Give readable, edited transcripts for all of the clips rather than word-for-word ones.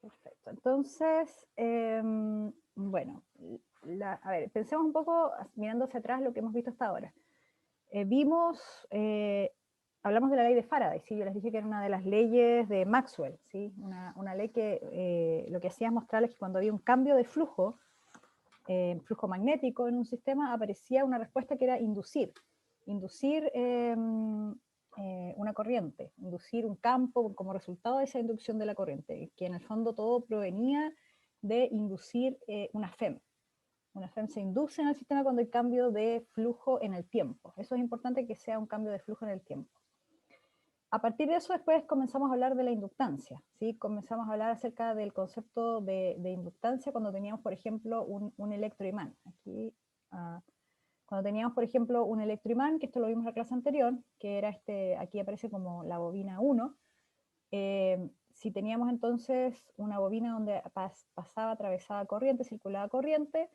Perfecto. Entonces, bueno, a ver, pensemos un poco mirando hacia atrás lo que hemos visto hasta ahora. Hablamos de la ley de Faraday, ¿sí? Yo les dije que era una de las leyes de Maxwell, ¿sí? Una ley que lo que hacía es mostrarles que cuando había un cambio de flujo, flujo magnético en un sistema, aparecía una respuesta que era inducir una corriente, inducir un campo como resultado de esa inducción de la corriente, que en el fondo todo provenía de inducir una FEM. Una FEM se induce en el sistema cuando hay cambio de flujo en el tiempo. Eso es importante, que sea un cambio de flujo en el tiempo. A partir de eso después comenzamos a hablar de la inductancia, ¿sí? Comenzamos a hablar acerca del concepto de inductancia cuando teníamos, por ejemplo, un electroimán. Aquí, cuando teníamos, por ejemplo, un electroimán, que esto lo vimos en la clase anterior, que era aquí aparece como la bobina 1, si teníamos entonces una bobina donde pasaba, atravesaba corriente, circulaba corriente,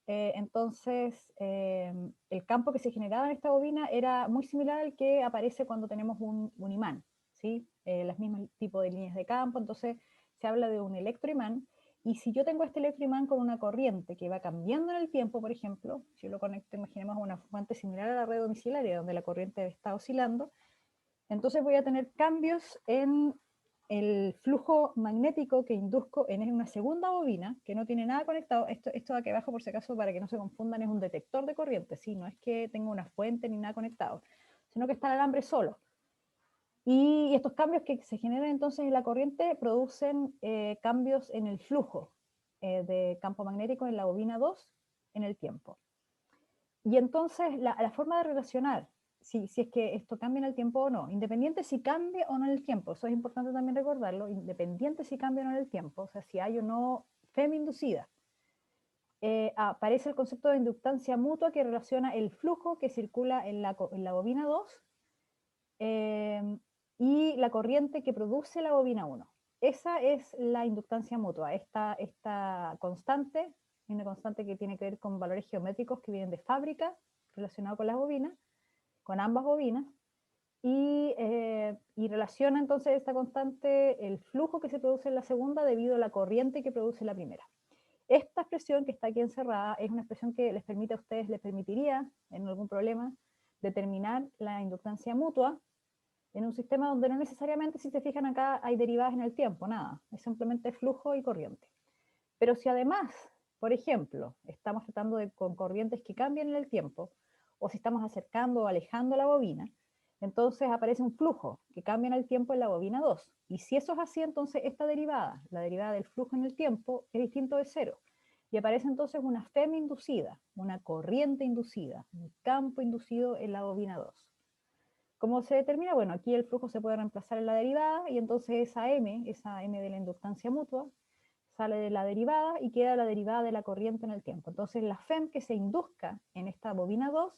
entonces el campo que se generaba en esta bobina era muy similar al que aparece cuando tenemos un imán, ¿sí? Los mismos tipos de líneas de campo, entonces se habla de un electroimán, y si yo tengo este electroimán con una corriente que va cambiando en el tiempo, por ejemplo, si yo lo conecto, imaginemos una fuente similar a la red domiciliaria donde la corriente está oscilando, entonces voy a tener cambios en el flujo magnético que induzco en una segunda bobina que no tiene nada conectado. Esto de aquí abajo, por si acaso, para que no se confundan, es un detector de corriente, ¿sí? No es que tenga una fuente ni nada conectado, sino que está el alambre solo. Y estos cambios que se generan entonces en la corriente producen cambios en el flujo de campo magnético en la bobina 2 en el tiempo. Y entonces la forma de relacionar si es que esto cambia en el tiempo o no, independiente si cambia o no en el tiempo, eso es importante también recordarlo, independiente si cambia o no en el tiempo, o sea, si hay o no FEM inducida, aparece el concepto de inductancia mutua que relaciona el flujo que circula en la bobina 2 y la corriente que produce la bobina 1. Esa es la inductancia mutua, esta constante, una constante que tiene que ver con valores geométricos que vienen de fábrica, relacionado con las bobinas, con ambas bobinas, y relaciona entonces esta constante el flujo que se produce en la segunda debido a la corriente que produce la primera. Esta expresión que está aquí encerrada es una expresión que les permite a ustedes, les permitiría, en algún problema, determinar la inductancia mutua en un sistema donde no necesariamente, si se fijan acá, hay derivadas en el tiempo, nada, es simplemente flujo y corriente. Pero si además, por ejemplo, estamos tratando con corrientes que cambian en el tiempo, o si estamos acercando o alejando la bobina, entonces aparece un flujo que cambia en el tiempo en la bobina 2. Y si eso es así, entonces esta derivada, la derivada del flujo en el tiempo, es distinto de cero. Y aparece entonces una FEM inducida, una corriente inducida, un campo inducido en la bobina 2. ¿Cómo se determina? Bueno, aquí el flujo se puede reemplazar en la derivada y entonces esa M de la inductancia mutua, sale de la derivada y queda la derivada de la corriente en el tiempo. Entonces la FEM que se induzca en esta bobina 2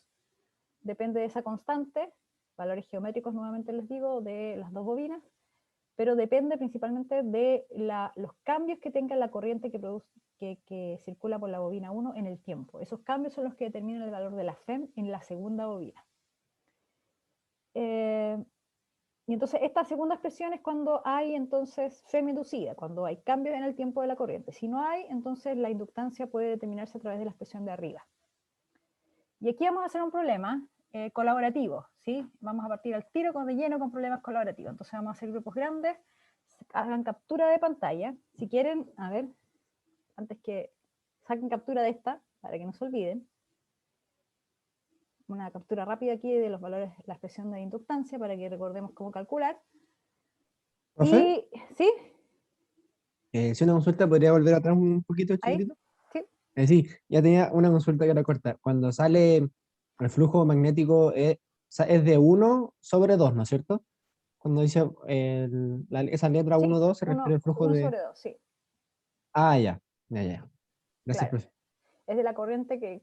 depende de esa constante, valores geométricos nuevamente les digo, de las dos bobinas, pero depende principalmente de los cambios que tenga la corriente que circula por la bobina 1 en el tiempo. Esos cambios son los que determinan el valor de la FEM en la segunda bobina. Y entonces esta segunda expresión es cuando hay entonces FEM inducida, cuando hay cambios en el tiempo de la corriente. Si no hay, entonces la inductancia puede determinarse a través de la expresión de arriba. Y aquí vamos a hacer un problema colaborativo, ¿sí? Vamos a partir al tiro de lleno con problemas colaborativos. Entonces vamos a hacer grupos grandes, hagan captura de pantalla. Si quieren, a ver, antes que saquen captura de esta, para que no se olviden. Una captura rápida aquí de los valores, la expresión de inductancia, para que recordemos cómo calcular. ¿Profe? Y, ¿sí? Si una consulta podría volver atrás un poquito, Ahí, chiquitito. sí. Sí, ya tenía una consulta que era corta. Cuando sale el flujo magnético es de 1/2, ¿no es cierto? Cuando dice esa letra Sí, 1/2 se refiere 1, al flujo 1 de... sobre 2, sí, Ah, ya, ya, ya. Gracias, claro. profe. Es de la corriente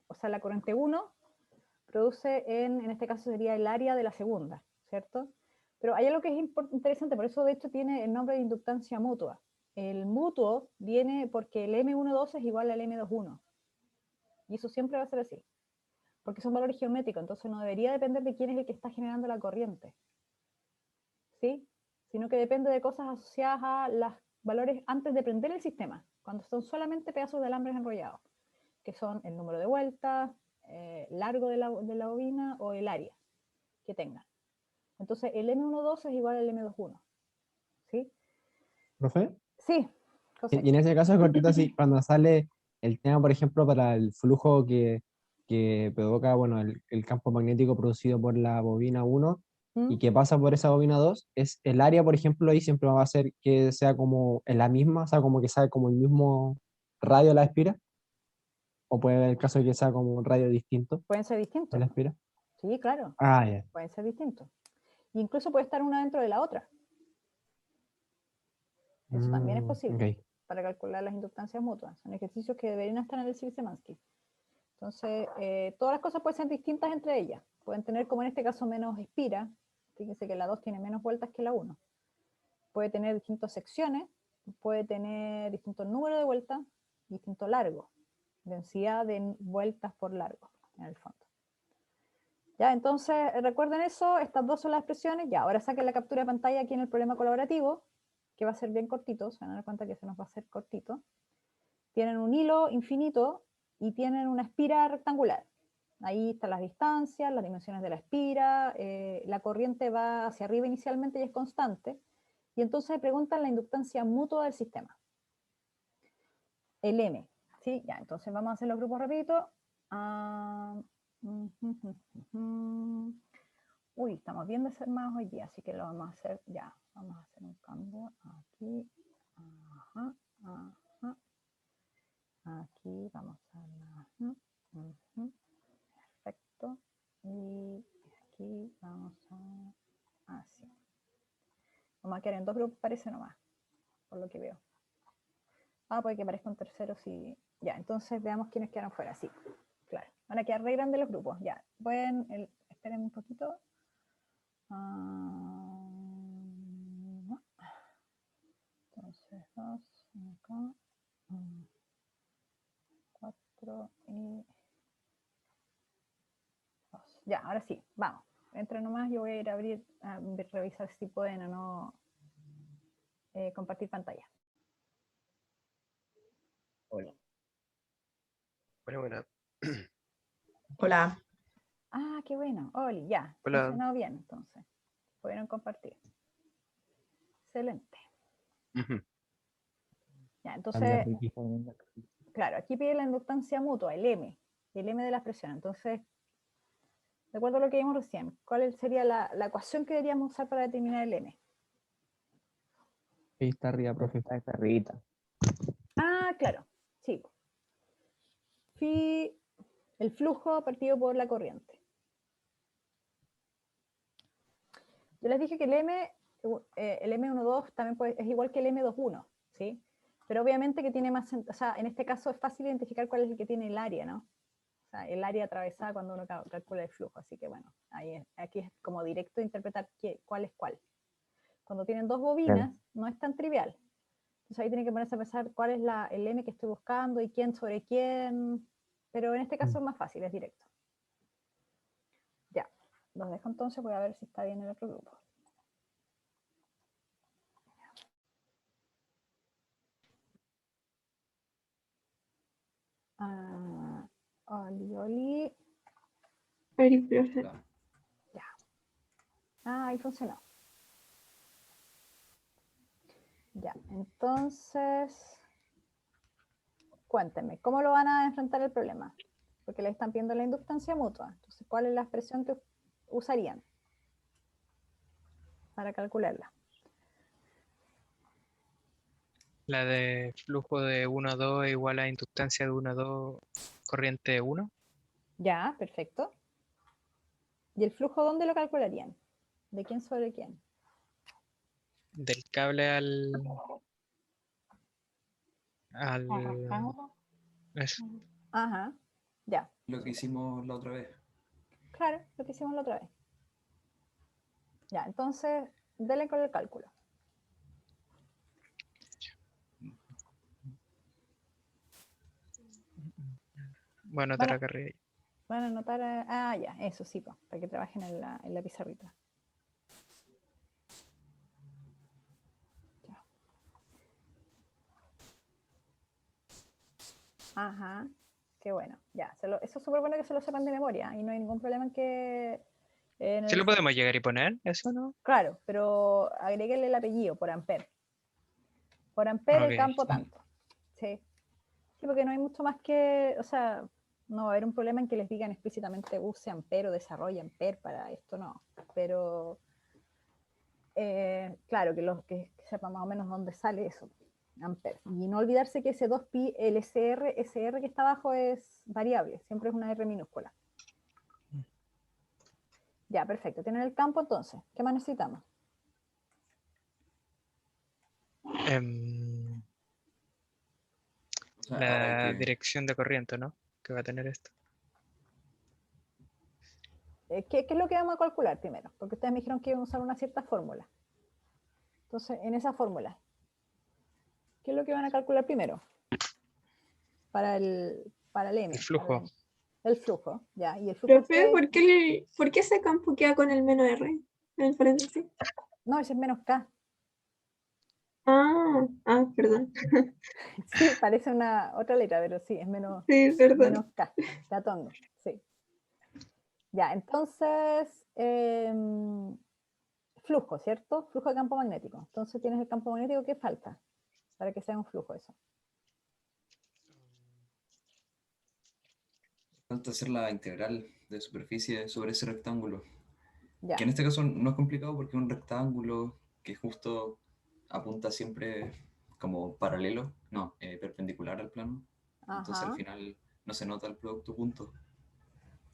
o sea, la corriente 1 produce en este caso sería el área de la segunda, ¿cierto? Pero hay algo que es interesante, por eso de hecho tiene el nombre de inductancia mutua. El mutuo viene porque el M12 es igual al M21. Y eso siempre va a ser así, porque son valores geométricos, entonces no debería depender de quién es el que está generando la corriente. ¿Sí? sino que depende de cosas asociadas a los valores antes de prender el sistema, cuando son solamente pedazos de alambres enrollados, que son el número de vueltas, largo de la bobina o el área que tengan. Entonces el M12 es igual al M21, ¿sí? ¿Profe? Sí, José. Y en ese caso, cortito, así, cuando sale el tema, por ejemplo, para el flujo que provoca, bueno, el campo magnético producido por la bobina 1 ¿Mm? y que pasa por esa bobina 2, es el área, por ejemplo, ahí siempre va a ser que sea como en la misma, o sea, como que sea como el mismo radio la espira, o puede haber el caso de que sea como un radio distinto Pueden ser de distintos. la espira. Sí, claro, Ah, ya. pueden ser distintos. E incluso puede estar una dentro de la otra. Eso también es posible Ok. para calcular las inductancias mutuas. Son ejercicios que deberían estar en el Szymanski. Entonces, todas las cosas pueden ser distintas entre ellas. Pueden tener, como en este caso, menos espira. Fíjense que la 2 tiene menos vueltas que la 1. Puede tener distintas secciones, puede tener distintos números de vueltas, distinto largo, densidad de vueltas por largo, en el fondo. Ya, entonces, recuerden eso, estas dos son las expresiones. Ya, ahora saquen la captura de pantalla aquí en el problema colaborativo, que va a ser bien cortito, se van a dar cuenta que se nos va a hacer cortito. Tienen un hilo infinito y tienen una espira rectangular. Ahí están las distancias, las dimensiones de la espira, la corriente va hacia arriba inicialmente y es constante, y entonces preguntan la inductancia mutua del sistema. El M, ¿sí? Ya, entonces vamos a hacer los grupos rapidito. Uy, estamos bien de ser más hoy día, así que lo vamos a hacer ya. Vamos a hacer un cambio aquí. Ajá, ajá. Aquí vamos a... Perfecto. Y aquí vamos a... Así. Vamos a quedar en dos grupos, parece nomás, por lo que veo. Puede que parezca un tercero, sí. Ya, entonces veamos quiénes quedaron fuera. Sí, claro. Van a quedar re grandes los grupos. Ya, pueden... esperen un poquito. Entonces, 2, acá. 4 y 2. Ya, ahora sí, vamos. Entre nomás, yo voy a ir a abrir, a revisar si pueden o no compartir pantalla. Hola. Bueno. Hola. Qué bueno. Oli, ya. Hola. Funcionó bien, entonces. Pudieron compartir. Excelente. Ya, entonces, claro, aquí pide la inductancia mutua, el M de la expresión. Entonces, de acuerdo a lo que vimos recién, ¿cuál sería la ecuación que deberíamos usar para determinar el M? Ahí está arriba, profe. Está arribita. Claro, sí. Phi, el flujo partido por la corriente. Yo les dije que el M12 también es igual que el M21, ¿sí? Pero obviamente que tiene más, o sea, en este caso es fácil identificar cuál es el que tiene el área, ¿no? O sea, el área atravesada cuando uno calcula el flujo, así que bueno, aquí es como directo interpretar cuál es cuál. Cuando tienen dos bobinas, no es tan trivial. Entonces ahí tienen que ponerse a pensar cuál es el M que estoy buscando y quién sobre quién, pero en este caso es más fácil, es directo. Ya, los dejo entonces, voy a ver si está bien el otro grupo. Oli. Ya. Ahí funcionó. Ya, entonces, cuéntenme, ¿cómo lo van a enfrentar el problema? Porque le están pidiendo la inductancia mutua. Entonces, ¿cuál es la expresión que usarían para calcularla? La de flujo de 1 a 2 igual a inductancia de 1 a 2, corriente 1. Ya, perfecto. ¿Y el flujo dónde lo calcularían? ¿De quién sobre quién? Del cable al eso. Ajá, ya. Lo que hicimos la otra vez. Claro, lo que hicimos la otra vez. Ya, entonces, denle con el cálculo. Bueno, te la cargué. Van a anotar, ya, eso sí, para que trabajen en la pizarrita. Ajá, qué bueno. Ya, eso es súper bueno que se lo sepan de memoria y no hay ningún problema en que... en ¿Sí el- lo podemos llegar y poner? ¿Eso no? claro, pero agréguele el apellido por ampere. Por ampere el Ok. campo tanto. Sí. Sí, porque no hay mucho más que, o sea, no va a haber un problema en que les digan explícitamente use ampere o desarrolle ampere para esto, no. Pero claro, que sepan más o menos dónde sale eso, ampere. Y no olvidarse que ese 2pi, el SR que está abajo es variable, siempre es una R minúscula. Ya, perfecto. Tienen el campo entonces. ¿Qué más necesitamos? Em, O sea, ahora hay la que... dirección de corriente, ¿no? Que va a tener esto. ¿Qué es lo que vamos a calcular primero? Porque ustedes me dijeron que iban a usar una cierta fórmula. Entonces, en esa fórmula, ¿qué es lo que van a calcular primero? Para el M. El flujo. El flujo, ya. Y el flujo Profe, ¿por qué ese campo queda con el menos R en el paréntesis? no, ese es menos K. Perdón. Sí, parece una otra letra, pero sí, es menos Sí, perdón. K. Catongo, sí. Ya, entonces, flujo, ¿cierto? Flujo de campo magnético. Entonces tienes el campo magnético que falta para que sea un flujo eso. Falta hacer la integral de superficie sobre ese rectángulo. Ya, Que en este caso no es complicado porque es un rectángulo que justo apunta siempre como paralelo, no, perpendicular al plano. Entonces al ajá, final no se nota el producto punto.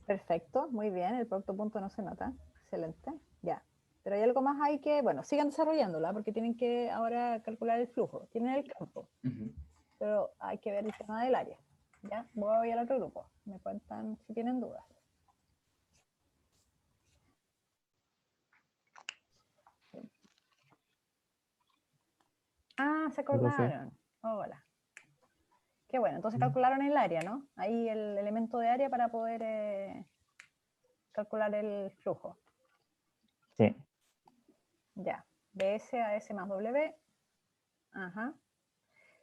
perfecto, muy bien, el producto punto no se nota, excelente, ya. Pero hay algo más ahí que, bueno, sigan desarrollándola porque tienen que ahora calcular el flujo. Tienen el campo, Ujú. pero hay que ver el tema del área. Ya, voy al otro grupo. Me cuentan si tienen dudas. Ah, se Profe. acordaron. Hola. Qué bueno, entonces calcularon el área, ¿no? Ahí el elemento de área para poder calcular el flujo. Sí. Ya, ds a s más w. Ajá.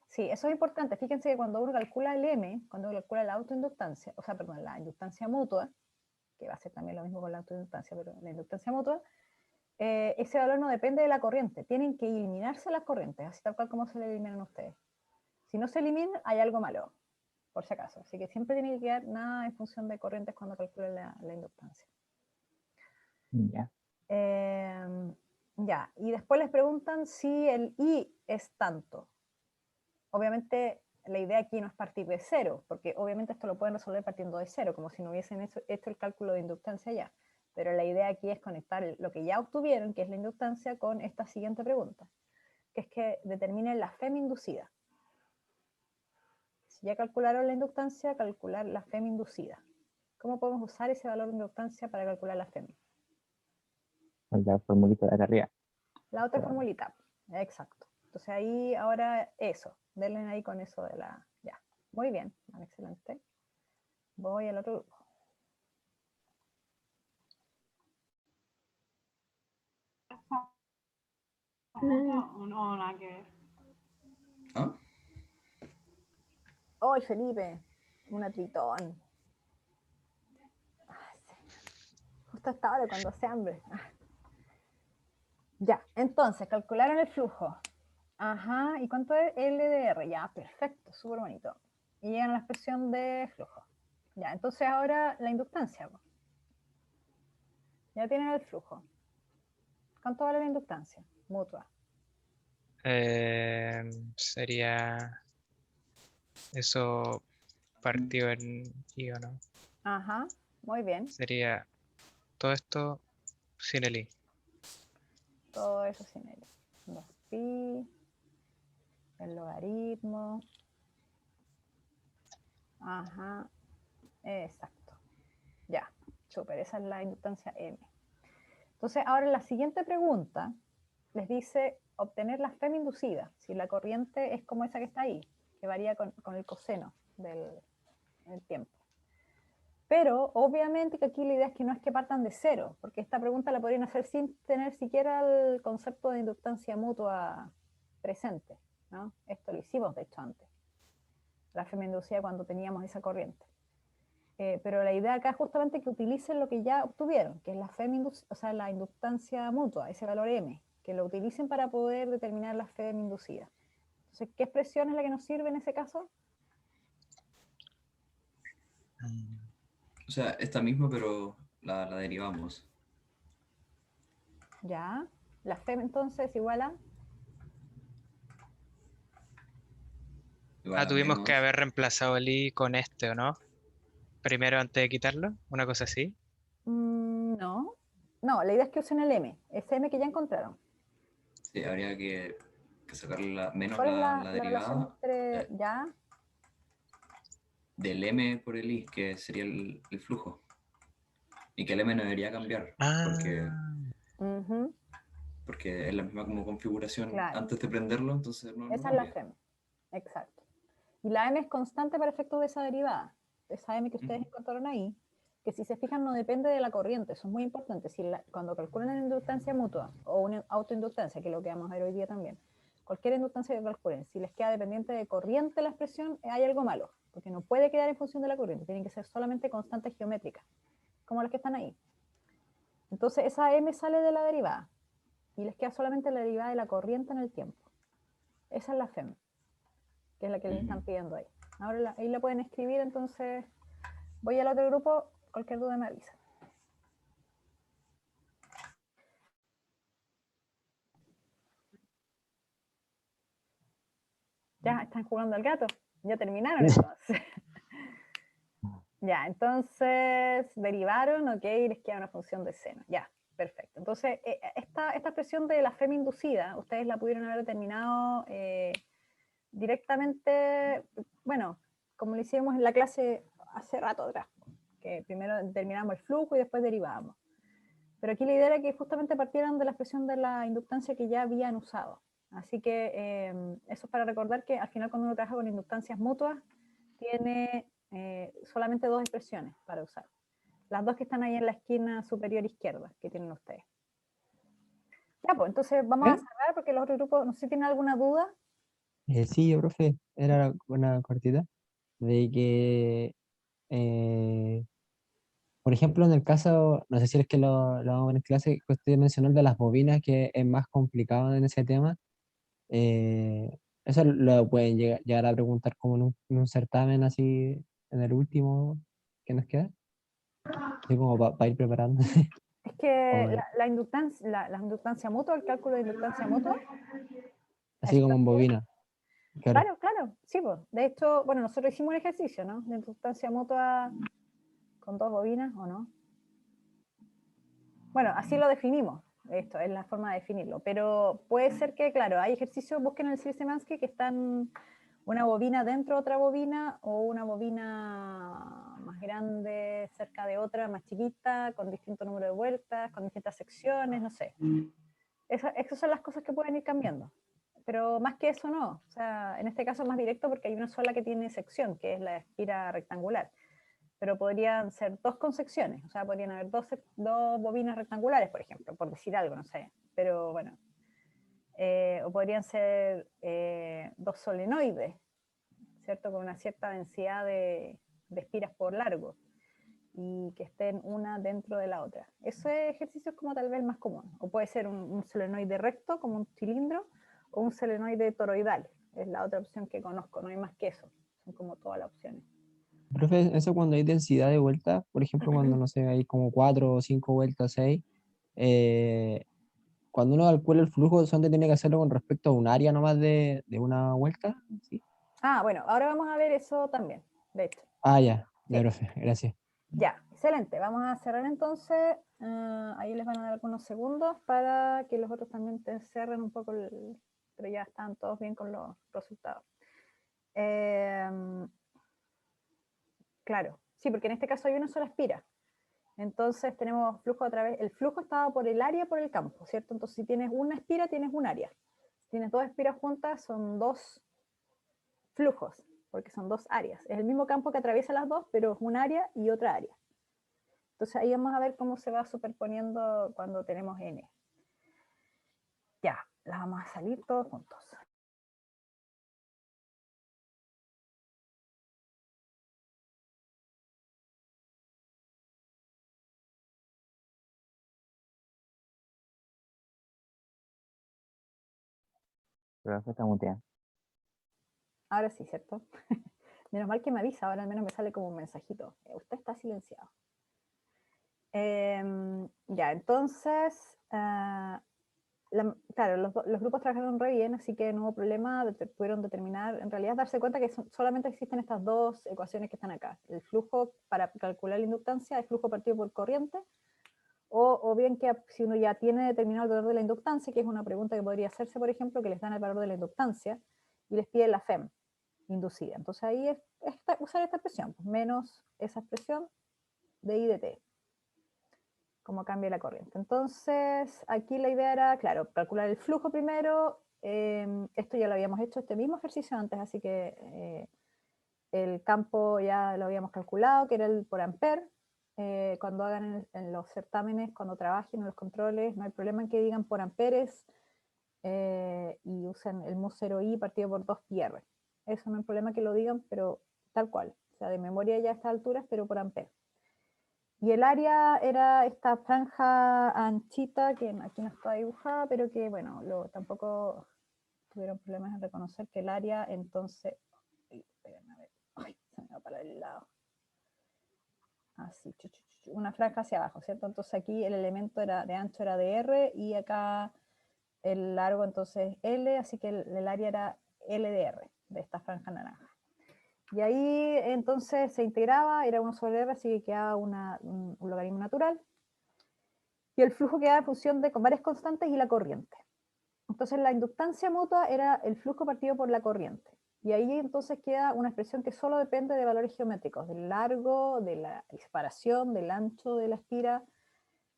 Sí, eso es importante. Fíjense que cuando uno calcula el m, cuando uno calcula la autoinductancia, o sea, perdón, la inductancia mutua, que va a ser también lo mismo con la autoinductancia, pero la inductancia mutua, ese valor no depende de la corriente. Tienen que eliminarse las corrientes, así tal cual como se le eliminan a ustedes. Si no se eliminan, hay algo malo, por si acaso. Así que siempre tiene que quedar nada en función de corrientes cuando calculen la inductancia. Ya. Ya, y después les preguntan si el I es tanto. Obviamente la idea aquí no es partir de cero, porque obviamente esto lo pueden resolver partiendo de cero, como si no hubiesen hecho el cálculo de inductancia ya. Pero la idea aquí es conectar lo que ya obtuvieron, que es la inductancia, con esta siguiente pregunta, que es que determinen la FEM inducida. Si ya calcularon la inductancia, calcular la FEM inducida. ¿Cómo podemos usar ese valor de inductancia para calcular la FEM? La formulita de acá arriba. La otra formulita, exacto. Entonces ahí ahora eso, denle ahí con eso de la... Ya, muy bien, excelente. Voy al otro grupo. No, nada que ver. ¿Ah? ¡Ay, Felipe! Una tritón. Justo hasta ahora cuando hace hambre. Ya, entonces, calcularon el flujo. Ajá, ¿y cuánto es LDR? Ya, perfecto, súper bonito. Y llegan a la expresión de flujo. Ya, entonces ahora la inductancia. Ya tienen el flujo. ¿Cuánto vale la inductancia? Mutua. Sería eso partido en I, ¿o no? Ajá, muy bien. Sería todo esto sin el I. Todo eso sin L. 2pi, el logaritmo. Ajá, exacto. Ya, súper, esa es la inductancia M. Entonces, ahora la siguiente pregunta les dice obtener la FEM inducida, si la corriente es como esa que está ahí, que varía con el coseno del tiempo. Pero obviamente que aquí la idea es que no es que partan de cero, porque esta pregunta la podrían hacer sin tener siquiera el concepto de inductancia mutua presente, ¿no? Esto lo hicimos de hecho antes. la FEM inducida cuando teníamos esa corriente. Pero la idea acá es justamente que utilicen lo que ya obtuvieron, que es la FEM o sea, la inductancia mutua, ese valor M, que lo utilicen para poder determinar la FEM inducida. Entonces, ¿qué expresión es la que nos sirve en ese caso? O sea, esta misma, pero la derivamos. Ya, la FEM entonces igual a... Igual a Tuvimos que menos. haber reemplazado el i con este, ¿o no? Primero antes de quitarlo, una cosa así. No, no, la idea es que usen el M, ese M que ya encontraron. Sí, habría que sacarle menos ¿Cuál es la la relación derivada entre ya? del m por el i, que sería el flujo. Y que el m no debería cambiar, porque, Ujú, porque es la misma como configuración claro, antes de prenderlo, entonces no esa es la cambia. FEM, exacto. Y la M es constante para efectos de esa derivada, esa M que ustedes Ujú. encontraron ahí, que si se fijan no depende de la corriente, eso es muy importante. Si cuando calculan una inductancia mutua o una autoinductancia, que es lo que vamos a ver hoy día también, cualquier inductancia que calculen, si les queda dependiente de corriente la expresión, hay algo malo, porque no puede quedar en función de la corriente, tienen que ser solamente constantes geométricas, como las que están ahí. Entonces esa M sale de la derivada y les queda solamente la derivada de la corriente en el tiempo. Esa es la FEM, que es la que les están pidiendo ahí. Ahora ahí la pueden escribir, entonces voy al otro grupo, cualquier duda me avisa. Ya están jugando al gato, ya terminaron entonces. Ya, entonces derivaron, ok, les queda una función de seno. Ya, perfecto. Entonces, esta expresión de la FEM inducida, ustedes la pudieron haber determinado directamente, bueno, como lo hicimos en la clase hace rato atrás, que primero determinamos el flujo y después derivábamos. Pero aquí la idea era que justamente partieran de la expresión de la inductancia que ya habían usado. Así que eso es para recordar que al final cuando uno trabaja con inductancias mutuas, tiene solamente dos expresiones para usar. Las dos que están ahí en la esquina superior izquierda que tienen ustedes. Ya, pues entonces vamos a cerrar porque los otros grupos, no sé si tienen alguna duda. Sí, profe, era una cortita de que, por ejemplo, en el caso, no sé si es que lo vamos a ver en clase, que usted mencionó el de las bobinas, que es más complicado en ese tema. Eso lo pueden llegar a preguntar como en un certamen así, en el último que nos queda, así como para ir preparando. Es que O la inductancia mutua, el cálculo de inductancia mutua, ¿a así eso te como en refieres? bobina, claro. Claro, claro, sí, pues. De hecho, bueno, nosotros hicimos un ejercicio, ¿no? De inductancia mutua con dos bobinas, ¿o no? Bueno, así lo definimos, esto es la forma de definirlo, pero puede ser que, claro, hay ejercicios, busquen en el Szymanski que están una bobina dentro de otra bobina o una bobina más grande cerca de otra, más chiquita, con distinto número de vueltas, con distintas secciones, no sé. Esas son las cosas que pueden ir cambiando. Pero más que eso no, o sea, en este caso es más directo porque hay una sola que tiene sección, que es la espira rectangular, pero podrían ser dos con secciones, o sea, podrían haber dos bobinas rectangulares, por ejemplo, por decir algo, no sé, pero bueno, o podrían ser dos solenoides, ¿cierto? Con una cierta densidad de espiras por largo y que estén una dentro de la otra. Ese ejercicio es como tal vez el más común, o puede ser un solenoide recto, como un cilindro, o un solenoide toroidal, es la otra opción que conozco, no hay más que eso, son como todas las opciones. Profe, eso cuando hay densidad de vueltas, por ejemplo, cuando no sé, hay como 4 o 5 vueltas, 6, cuando uno calcula el flujo, solamente tiene que hacerlo con respecto a un área nomás de una vuelta. ¿Sí? Ah, bueno, ahora vamos a ver eso también, de hecho. Ah, ya, ya, Sí, profe, gracias. ya, excelente. Vamos a cerrar entonces. Ahí les van a dar algunos segundos para que los otros también te cierren un poco, pero ya están todos bien con los resultados. Claro, sí, porque en este caso hay una sola espira. Entonces tenemos flujo a través, el flujo estaba por el área, por el campo, ¿cierto? Entonces si tienes una espira, tienes un área. Si tienes dos espiras juntas, son dos flujos, porque son dos áreas. Es el mismo campo que atraviesa las dos, pero es un área y otra área. Entonces ahí vamos a ver cómo se va superponiendo cuando tenemos n. Ya, las vamos a salir todos juntos. Profe, está muteada. Ahora sí, ¿cierto? Menos mal que me avisa, ahora al menos me sale como un mensajito. Usted está silenciado. Ya, entonces, claro, los grupos trabajaron re bien, así que no hubo problema, pudieron determinar, en realidad darse cuenta que solamente existen estas dos ecuaciones que están acá. El flujo para calcular la inductancia, el flujo partido por corriente, o bien que si uno ya tiene determinado el valor de la inductancia, que es una pregunta que podría hacerse, por ejemplo, que les dan el valor de la inductancia y les piden la FEM inducida. Entonces ahí es usar esta expresión, pues, menos esa expresión de I de T, cómo cambia la corriente. Entonces aquí la idea era, claro, calcular el flujo primero. Esto ya lo habíamos hecho, este mismo ejercicio antes, así que el campo ya lo habíamos calculado, que era el por ampere. Cuando hagan en los certámenes, cuando trabajen en los controles, no hay problema en que digan por amperes y usen el mu0i partido por 2πr. Eso no hay problema que lo digan, pero tal cual. O sea, de memoria ya a estas alturas, pero por ampere. Y el área era esta franja anchita, que aquí no está dibujada, pero que, bueno, tampoco tuvieron problemas en reconocer que el área, entonces... Esperen, a ver. Ay, se me va para el lado. Así, una franja hacia abajo, ¿cierto? Entonces aquí el elemento era de ancho era de R y acá el largo entonces L, así que el área era L de R, de esta franja naranja. Y ahí entonces se integraba, era 1 sobre R, así que quedaba un logaritmo natural. Y el flujo quedaba en función de con varias constantes y la corriente. Entonces la inductancia mutua era el flujo partido por la corriente. Y ahí entonces queda una expresión que solo depende de valores geométricos, del largo, de la separación, del ancho de la espira.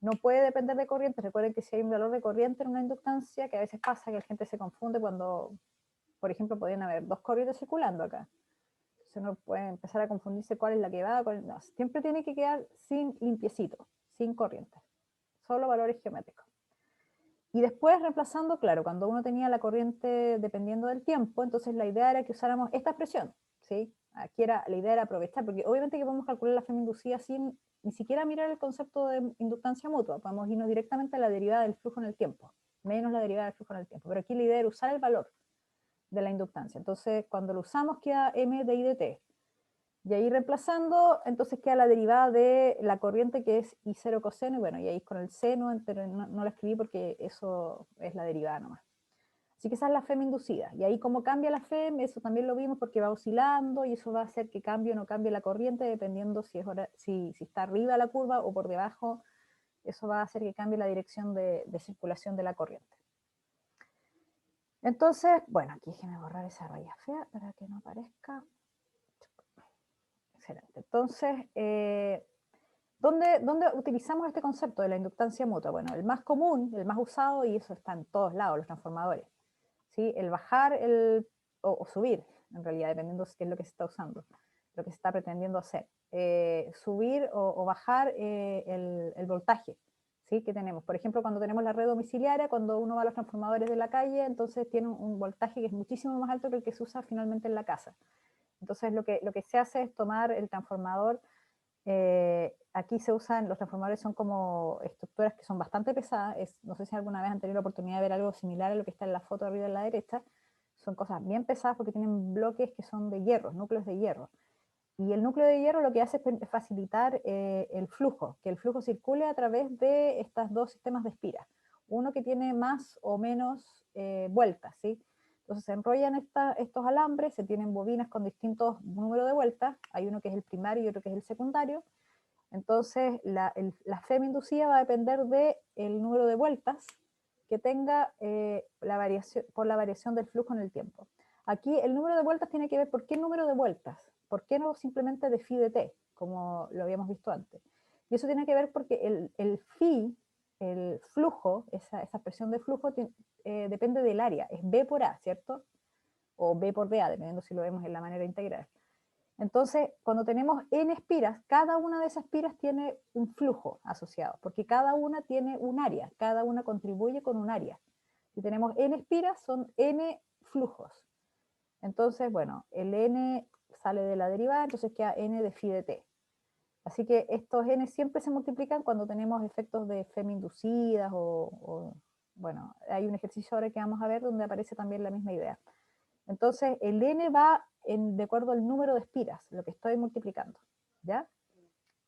No puede depender de corriente. Recuerden que si hay un valor de corriente en una inductancia, que a veces pasa que la gente se confunde cuando, por ejemplo, podrían haber dos corrientes circulando acá. Entonces uno puede empezar a confundirse cuál es la que va, no. Siempre tiene que quedar sin limpiecito, sin corriente. Solo valores geométricos. Y después reemplazando, claro, cuando uno tenía la corriente dependiendo del tiempo, entonces la idea era que usáramos esta expresión, ¿sí? Aquí la idea era aprovechar, porque obviamente que podemos calcular la FEM inducida sin ni siquiera mirar el concepto de inductancia mutua, podemos irnos directamente a la derivada del flujo en el tiempo, menos la derivada del flujo en el tiempo, pero aquí la idea era usar el valor de la inductancia. Entonces, cuando lo usamos queda m de I de t. Y ahí reemplazando, entonces queda la derivada de la corriente que es I0 coseno, y bueno, y ahí con el seno, pero no la escribí porque eso es la derivada nomás. Así que esa es la FEM inducida. Y ahí como cambia la FEM, eso también lo vimos porque va oscilando y eso va a hacer que cambie o no cambie la corriente dependiendo si está arriba la curva o por debajo. Eso va a hacer que cambie la dirección de circulación de la corriente. Entonces, bueno, aquí déjeme borrar esa raya fea para que no aparezca. Excelente. Entonces, ¿dónde utilizamos este concepto de la inductancia mutua? Bueno, el más común, el más usado, y eso está en todos lados, los transformadores. ¿Sí? El bajar o subir, en realidad, dependiendo de qué es lo que se está usando, lo que se está pretendiendo hacer. Subir o bajar el voltaje, ¿sí? Que tenemos. Por ejemplo, cuando tenemos la red domiciliaria, cuando uno va a los transformadores de la calle, entonces tiene un voltaje que es muchísimo más alto que el que se usa finalmente en la casa. Entonces lo que se hace es tomar el transformador, aquí se usan, los transformadores son como estructuras que son bastante pesadas, no sé si alguna vez han tenido la oportunidad de ver algo similar a lo que está en la foto arriba a la derecha, son cosas bien pesadas porque tienen bloques que son de hierro, núcleos de hierro. Y el núcleo de hierro lo que hace es facilitar el flujo, que el flujo circule a través de estos dos sistemas de espiras, uno que tiene más o menos vueltas, ¿sí? Entonces se enrollan estos alambres, se tienen bobinas con distintos números de vueltas, hay uno que es el primario y otro que es el secundario. Entonces la FEM inducida va a depender del número de vueltas que tenga por la variación del flujo en el tiempo. Aquí el número de vueltas tiene que ver por qué número de vueltas, por qué no simplemente de phi de t, como lo habíamos visto antes. Y eso tiene que ver porque el phi, el flujo, esa expresión de flujo depende del área, es B por A, ¿cierto? O B por DA, dependiendo si lo vemos en la manera integral. Entonces, cuando tenemos n espiras, cada una de esas espiras tiene un flujo asociado, porque cada una tiene un área, cada una contribuye con un área. Si tenemos n espiras, son n flujos. Entonces, bueno, el n sale de la derivada, entonces queda n de phi de t. Así que estos n siempre se multiplican cuando tenemos efectos de FEM inducidas o Bueno, hay un ejercicio ahora que vamos a ver donde aparece también la misma idea. Entonces, el n va de acuerdo al número de espiras, lo que estoy multiplicando, ¿ya?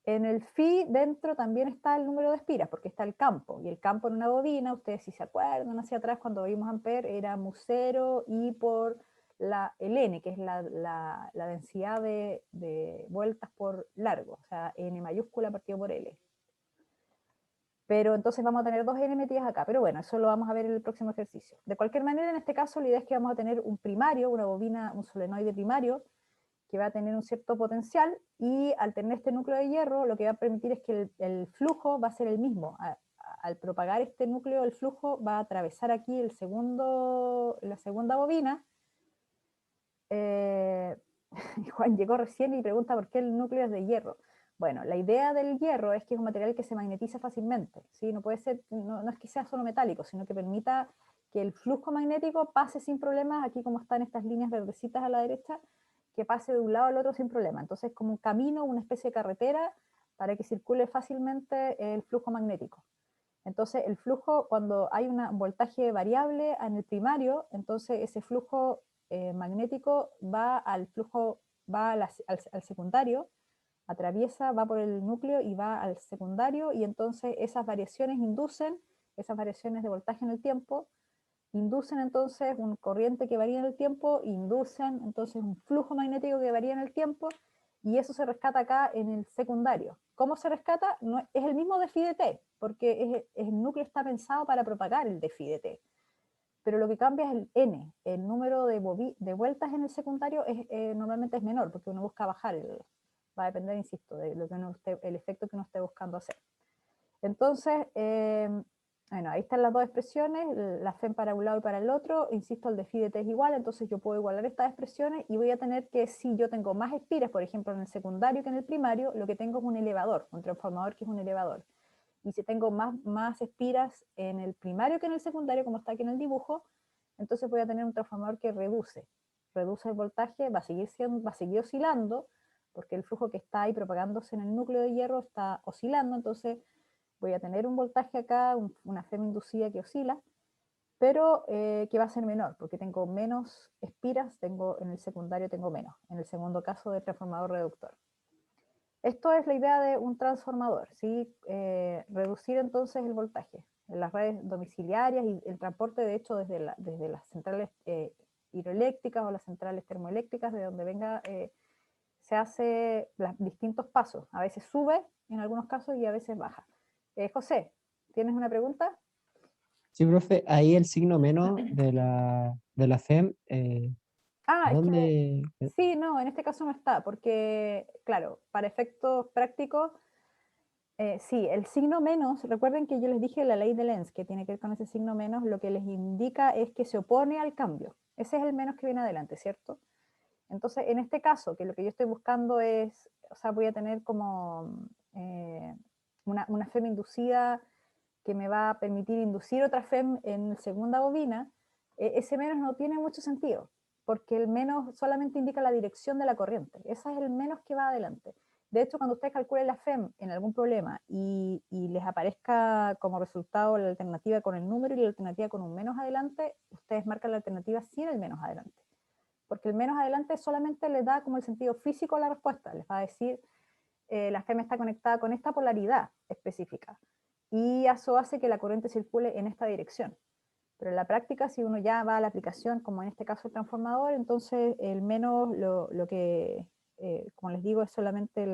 En el phi dentro también está el número de espiras, porque está el campo, y el campo en una bobina, ustedes si se acuerdan hacia atrás cuando vimos ampere, era mu0 y por el n, que es la densidad de vueltas por largo, o sea, n mayúscula partido por L. Pero entonces vamos a tener dos n metidas acá, pero bueno, eso lo vamos a ver en el próximo ejercicio. De cualquier manera, en este caso, la idea es que vamos a tener un primario, una bobina, un solenoide primario, que va a tener un cierto potencial, y al tener este núcleo de hierro, lo que va a permitir es que el flujo va a ser el mismo. Al propagar este núcleo, el flujo va a atravesar aquí la segunda bobina. Juan llegó recién y pregunta por qué el núcleo es de hierro. Bueno, la idea del hierro es que es un material que se magnetiza fácilmente, ¿sí? No puede ser, no es que sea solo metálico, sino que permita que el flujo magnético pase sin problemas, aquí como están estas líneas verdecitas a la derecha, que pase de un lado al otro sin problema. Entonces, como un camino, una especie de carretera para que circule fácilmente el flujo magnético. Entonces, el flujo, cuando hay un voltaje variable en el primario, entonces ese flujo magnético va al secundario, atraviesa, va por el núcleo y va al secundario, y entonces esas variaciones esas variaciones de voltaje en el tiempo, inducen entonces un corriente que varía en el tiempo, inducen entonces un flujo magnético que varía en el tiempo, y eso se rescata acá en el secundario. ¿Cómo se rescata? No, es el mismo de phi de t, porque el núcleo está pensado para propagar el de phi de t. Pero lo que cambia es el n, el número de vueltas en el secundario normalmente es menor, porque uno busca bajar, va a depender, insisto, de lo que el efecto que uno esté buscando hacer. Entonces, bueno, ahí están las dos expresiones, la FEM para un lado y para el otro, insisto, el de phi de t es igual, entonces yo puedo igualar estas expresiones y voy a tener que, si yo tengo más espiras, por ejemplo, en el secundario que en el primario, lo que tengo es un elevador, un transformador que es un elevador. Y si tengo más espiras en el primario que en el secundario, como está aquí en el dibujo, entonces voy a tener un transformador que reduce el voltaje, va a seguir oscilando, porque el flujo que está ahí propagándose en el núcleo de hierro está oscilando, entonces voy a tener un voltaje acá, una FEM inducida que oscila, pero que va a ser menor, porque tengo menos espiras, en el secundario tengo menos, en el segundo caso de transformador reductor. Esto es la idea de un transformador, ¿sí? Reducir entonces el voltaje en las redes domiciliarias y el transporte, de hecho, desde las centrales hidroeléctricas o las centrales termoeléctricas, de donde venga, se hace distintos pasos. A veces sube en algunos casos y a veces baja. José, ¿tienes una pregunta? Sí, profe, ahí el signo menos de la FEM, Ah, es que ¿dónde? sí, no, en este caso no está, porque, claro, para efectos prácticos, sí, el signo menos, recuerden que yo les dije la ley de Lenz, que tiene que ver con ese signo menos, lo que les indica es que se opone al cambio. Ese es el menos que viene adelante, ¿cierto? Entonces, en este caso, que lo que yo estoy buscando es, o sea, voy a tener como una FEM inducida que me va a permitir inducir otra FEM en segunda bobina, ese menos no tiene mucho sentido, porque el menos solamente indica la dirección de la corriente. Ese es el menos que va adelante. De hecho, cuando ustedes calculen la FEM en algún problema y les aparezca como resultado la alternativa con el número y la alternativa con un menos adelante, ustedes marcan la alternativa sin el menos adelante. Porque el menos adelante solamente les da como el sentido físico a la respuesta. Les va a decir, la FEM está conectada con esta polaridad específica. Y eso hace que la corriente circule en esta dirección. Pero en la práctica, si uno ya va a la aplicación, como en este caso el transformador, entonces el menos lo que, como les digo, es solamente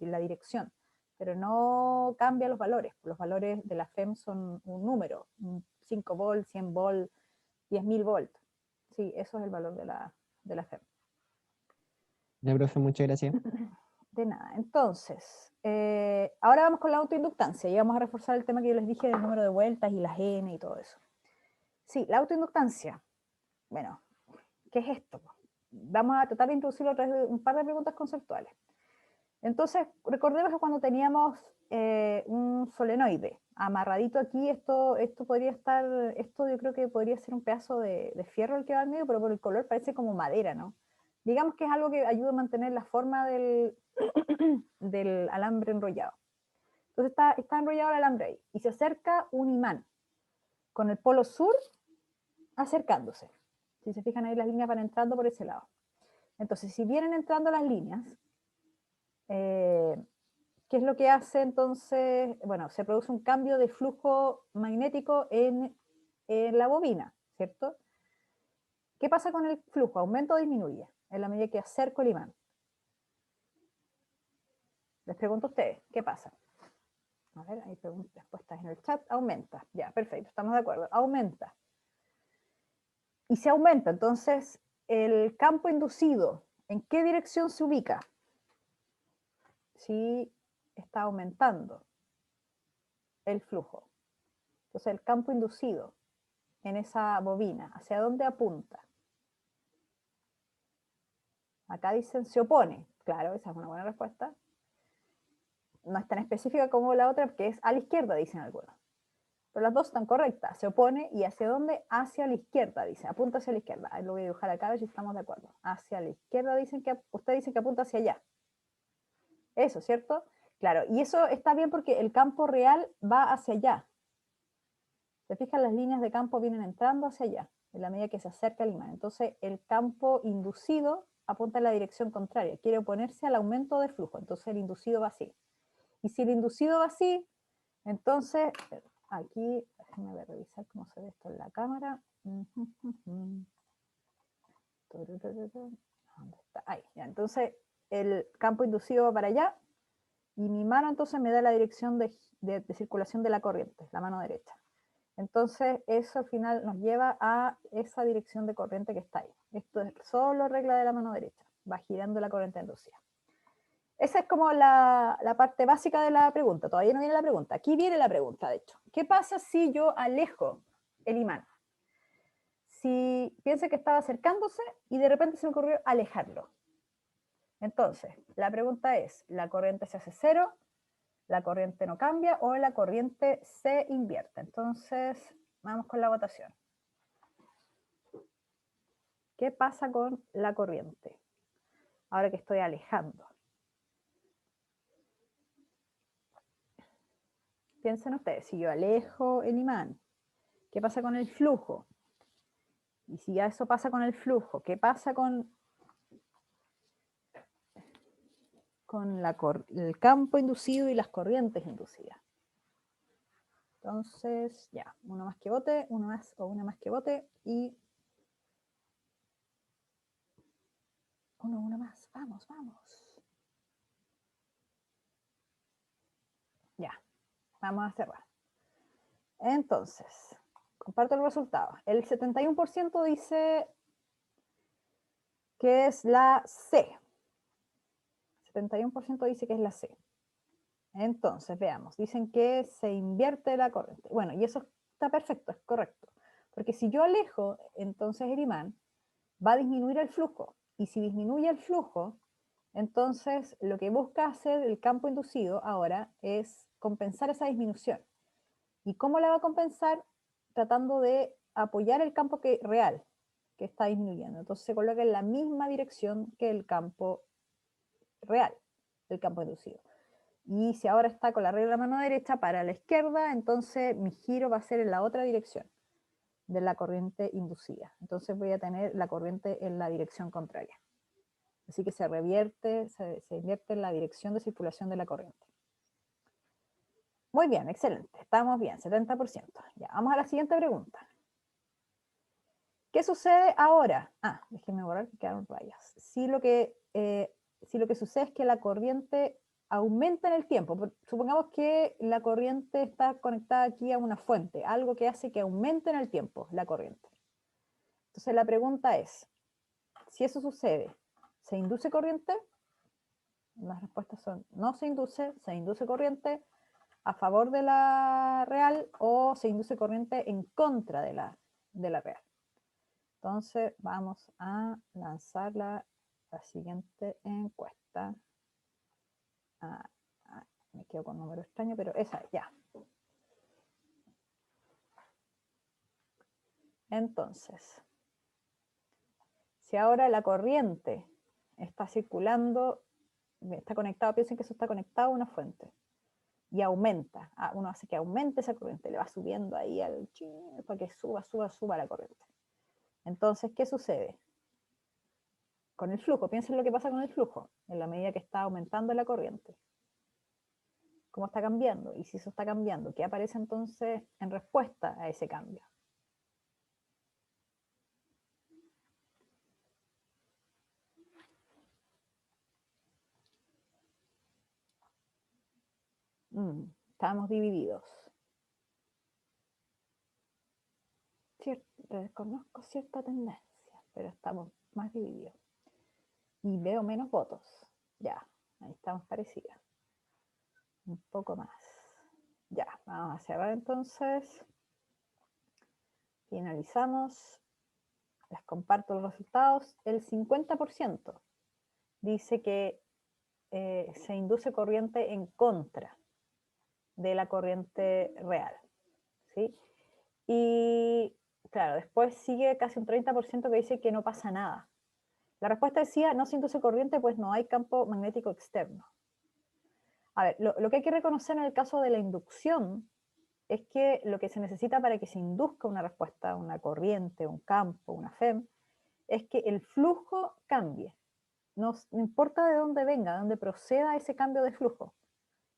la dirección, pero no cambia los valores. Los valores de la FEM son un número, 5 volt, 100 volt, 10.000 volts. Sí, eso es el valor de la FEM. Ya, profe, muchas gracias. De nada. Entonces, ahora vamos con la autoinductancia y vamos a reforzar el tema que yo les dije del número de vueltas y las n y todo eso. Sí, la autoinductancia. Bueno, ¿qué es esto? Vamos a tratar de introducirlo a través de un par de preguntas conceptuales. Entonces, recordemos que cuando teníamos un solenoide amarradito aquí, esto podría estar, esto yo creo que podría ser un pedazo de fierro el que va al medio, pero por el color parece como madera, ¿no? Digamos que es algo que ayuda a mantener la forma del alambre enrollado. Entonces está enrollado el alambre ahí, y se acerca un imán. con el polo sur acercándose. Si se fijan ahí, las líneas van entrando por ese lado. Entonces, si vienen entrando las líneas, ¿qué es lo que hace entonces? Bueno, se produce un cambio de flujo magnético en la bobina, ¿cierto? ¿Qué pasa con el flujo? ¿Aumenta o disminuye en la medida que acerco el imán? Les pregunto a ustedes, ¿qué pasa? A ver, hay respuestas en el chat. Aumenta. Ya, perfecto, estamos de acuerdo. Aumenta. Y se aumenta, entonces, el campo inducido, ¿en qué dirección se ubica? Si está aumentando el flujo. Entonces, el campo inducido en esa bobina, ¿hacia dónde apunta? Acá dicen se opone. Claro, esa es una buena respuesta. No es tan específica como la otra, porque es a la izquierda, dicen algunos. Pero las dos están correctas. Se opone y ¿hacia dónde? Hacia la izquierda, dice. Apunta hacia la izquierda. Ahí lo voy a dibujar acá, a ver si estamos de acuerdo. Hacia la izquierda dicen que, usted dice que apunta hacia allá. Eso, ¿cierto? Claro, y eso está bien porque el campo real va hacia allá. Se fijan, las líneas de campo vienen entrando hacia allá, en la medida que se acerca el imán. Entonces, el campo inducido apunta en la dirección contraria. Quiere oponerse al aumento de flujo. Entonces, el inducido va así. Y si el inducido va así, entonces, aquí, déjenme ver, revisar cómo se ve esto en la cámara. ¿Dónde está? Ahí, ya. Entonces, el campo inducido va para allá, y mi mano entonces me da la dirección de circulación de la corriente, la mano derecha. Entonces, eso al final nos lleva a esa dirección de corriente que está ahí. Esto es solo regla de la mano derecha, va girando la corriente inducida. Esa es como la parte básica de la pregunta. Todavía no viene la pregunta. Aquí viene la pregunta, de hecho. ¿Qué pasa si yo alejo el imán? Si piensa que estaba acercándose y de repente se me ocurrió alejarlo. Entonces, la pregunta es, ¿la corriente se hace cero? ¿La corriente no cambia? ¿O la corriente se invierte? Entonces, vamos con la votación. ¿Qué pasa con la corriente? Ahora que estoy alejando. Piensen ustedes, si yo alejo el imán, ¿qué pasa con el flujo? Y si ya eso pasa con el flujo, ¿qué pasa con el campo inducido y las corrientes inducidas? Entonces, ya, uno más que vote, uno más o una más que vote, y uno más, vamos, vamos. Ya, vamos a cerrar. Entonces, comparto el resultado. El 71% dice que es la C. 71% dice que es la C. Entonces, veamos, dicen que se invierte la corriente. Bueno, y eso está perfecto, es correcto. Porque si yo alejo, entonces el imán va a disminuir el flujo. Y si disminuye el flujo, entonces lo que busca hacer el campo inducido ahora es compensar esa disminución. ¿Y cómo la va a compensar? Tratando de apoyar el campo real, que está disminuyendo. Entonces se coloca en la misma dirección que el campo real, el campo inducido. Y si ahora está con la regla de la mano derecha para la izquierda, entonces mi giro va a ser en la otra dirección de la corriente inducida. Entonces voy a tener la corriente en la dirección contraria. Así que se revierte, se invierte en la dirección de circulación de la corriente. Muy bien, excelente. Estamos bien, 70%. Ya, vamos a la siguiente pregunta. ¿Qué sucede ahora? Déjenme borrar que quedaron rayas. Si lo que sucede es que la corriente aumenta en el tiempo. Supongamos que la corriente está conectada aquí a una fuente, algo que hace que aumente en el tiempo la corriente. Entonces la pregunta es, si eso sucede, ¿se induce corriente? Las respuestas son, no se induce corriente a favor de la real o se induce corriente en contra de la real. Entonces vamos a lanzar la siguiente encuesta. Me quedo con un número extraño, pero esa ya. Entonces, si ahora la corriente está circulando, está conectado, piensen que eso está conectado a una fuente. y aumenta. Uno hace que aumente esa corriente, le va subiendo ahí al para que suba la corriente. Entonces, ¿qué sucede? Con el flujo, piensen lo que pasa con el flujo, en la medida que está aumentando la corriente. ¿Cómo está cambiando? Y si eso está cambiando, ¿qué aparece entonces en respuesta a ese cambio? Estamos divididos. Desconozco cierta tendencia, pero estamos más divididos. Y veo menos votos. Ya, ahí estamos parecidos. Un poco más. Ya, vamos a cerrar entonces. Finalizamos. Les comparto los resultados. El 50% dice que se induce corriente en contra de la corriente real, ¿sí? Y claro, después sigue casi un 30% que dice que no pasa nada. La respuesta decía, no se induce corriente, pues no hay campo magnético externo. A ver, lo que hay que reconocer en el caso de la inducción es que lo que se necesita para que se induzca una respuesta, una corriente, un campo, una FEM, es que el flujo cambie. No importa de dónde venga, de dónde proceda ese cambio de flujo.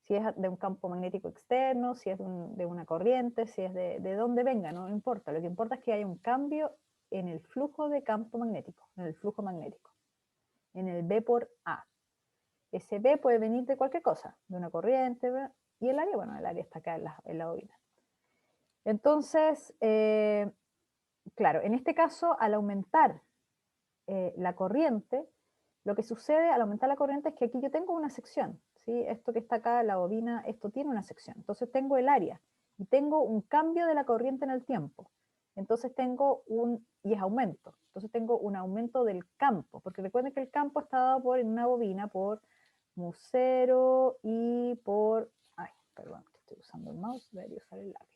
Si es de un campo magnético externo, si es de una corriente, si es de dónde venga, no importa. Lo que importa es que haya un cambio en el flujo de campo magnético, en el flujo magnético, en el B por A. Ese B puede venir de cualquier cosa, de una corriente, y el área, bueno, el área está acá en la bobina. Entonces, claro, en este caso, al aumentar la corriente, lo que sucede al aumentar la corriente es que aquí yo tengo una sección, ¿sí? Esto que está acá, la bobina, esto tiene una sección. Entonces tengo el área y tengo un cambio de la corriente en el tiempo. Entonces tengo y es aumento. Entonces tengo un aumento del campo, porque recuerden que el campo está dado en una bobina por mu0 y por, ay, perdón, que estoy usando el mouse, debería usar el lápiz.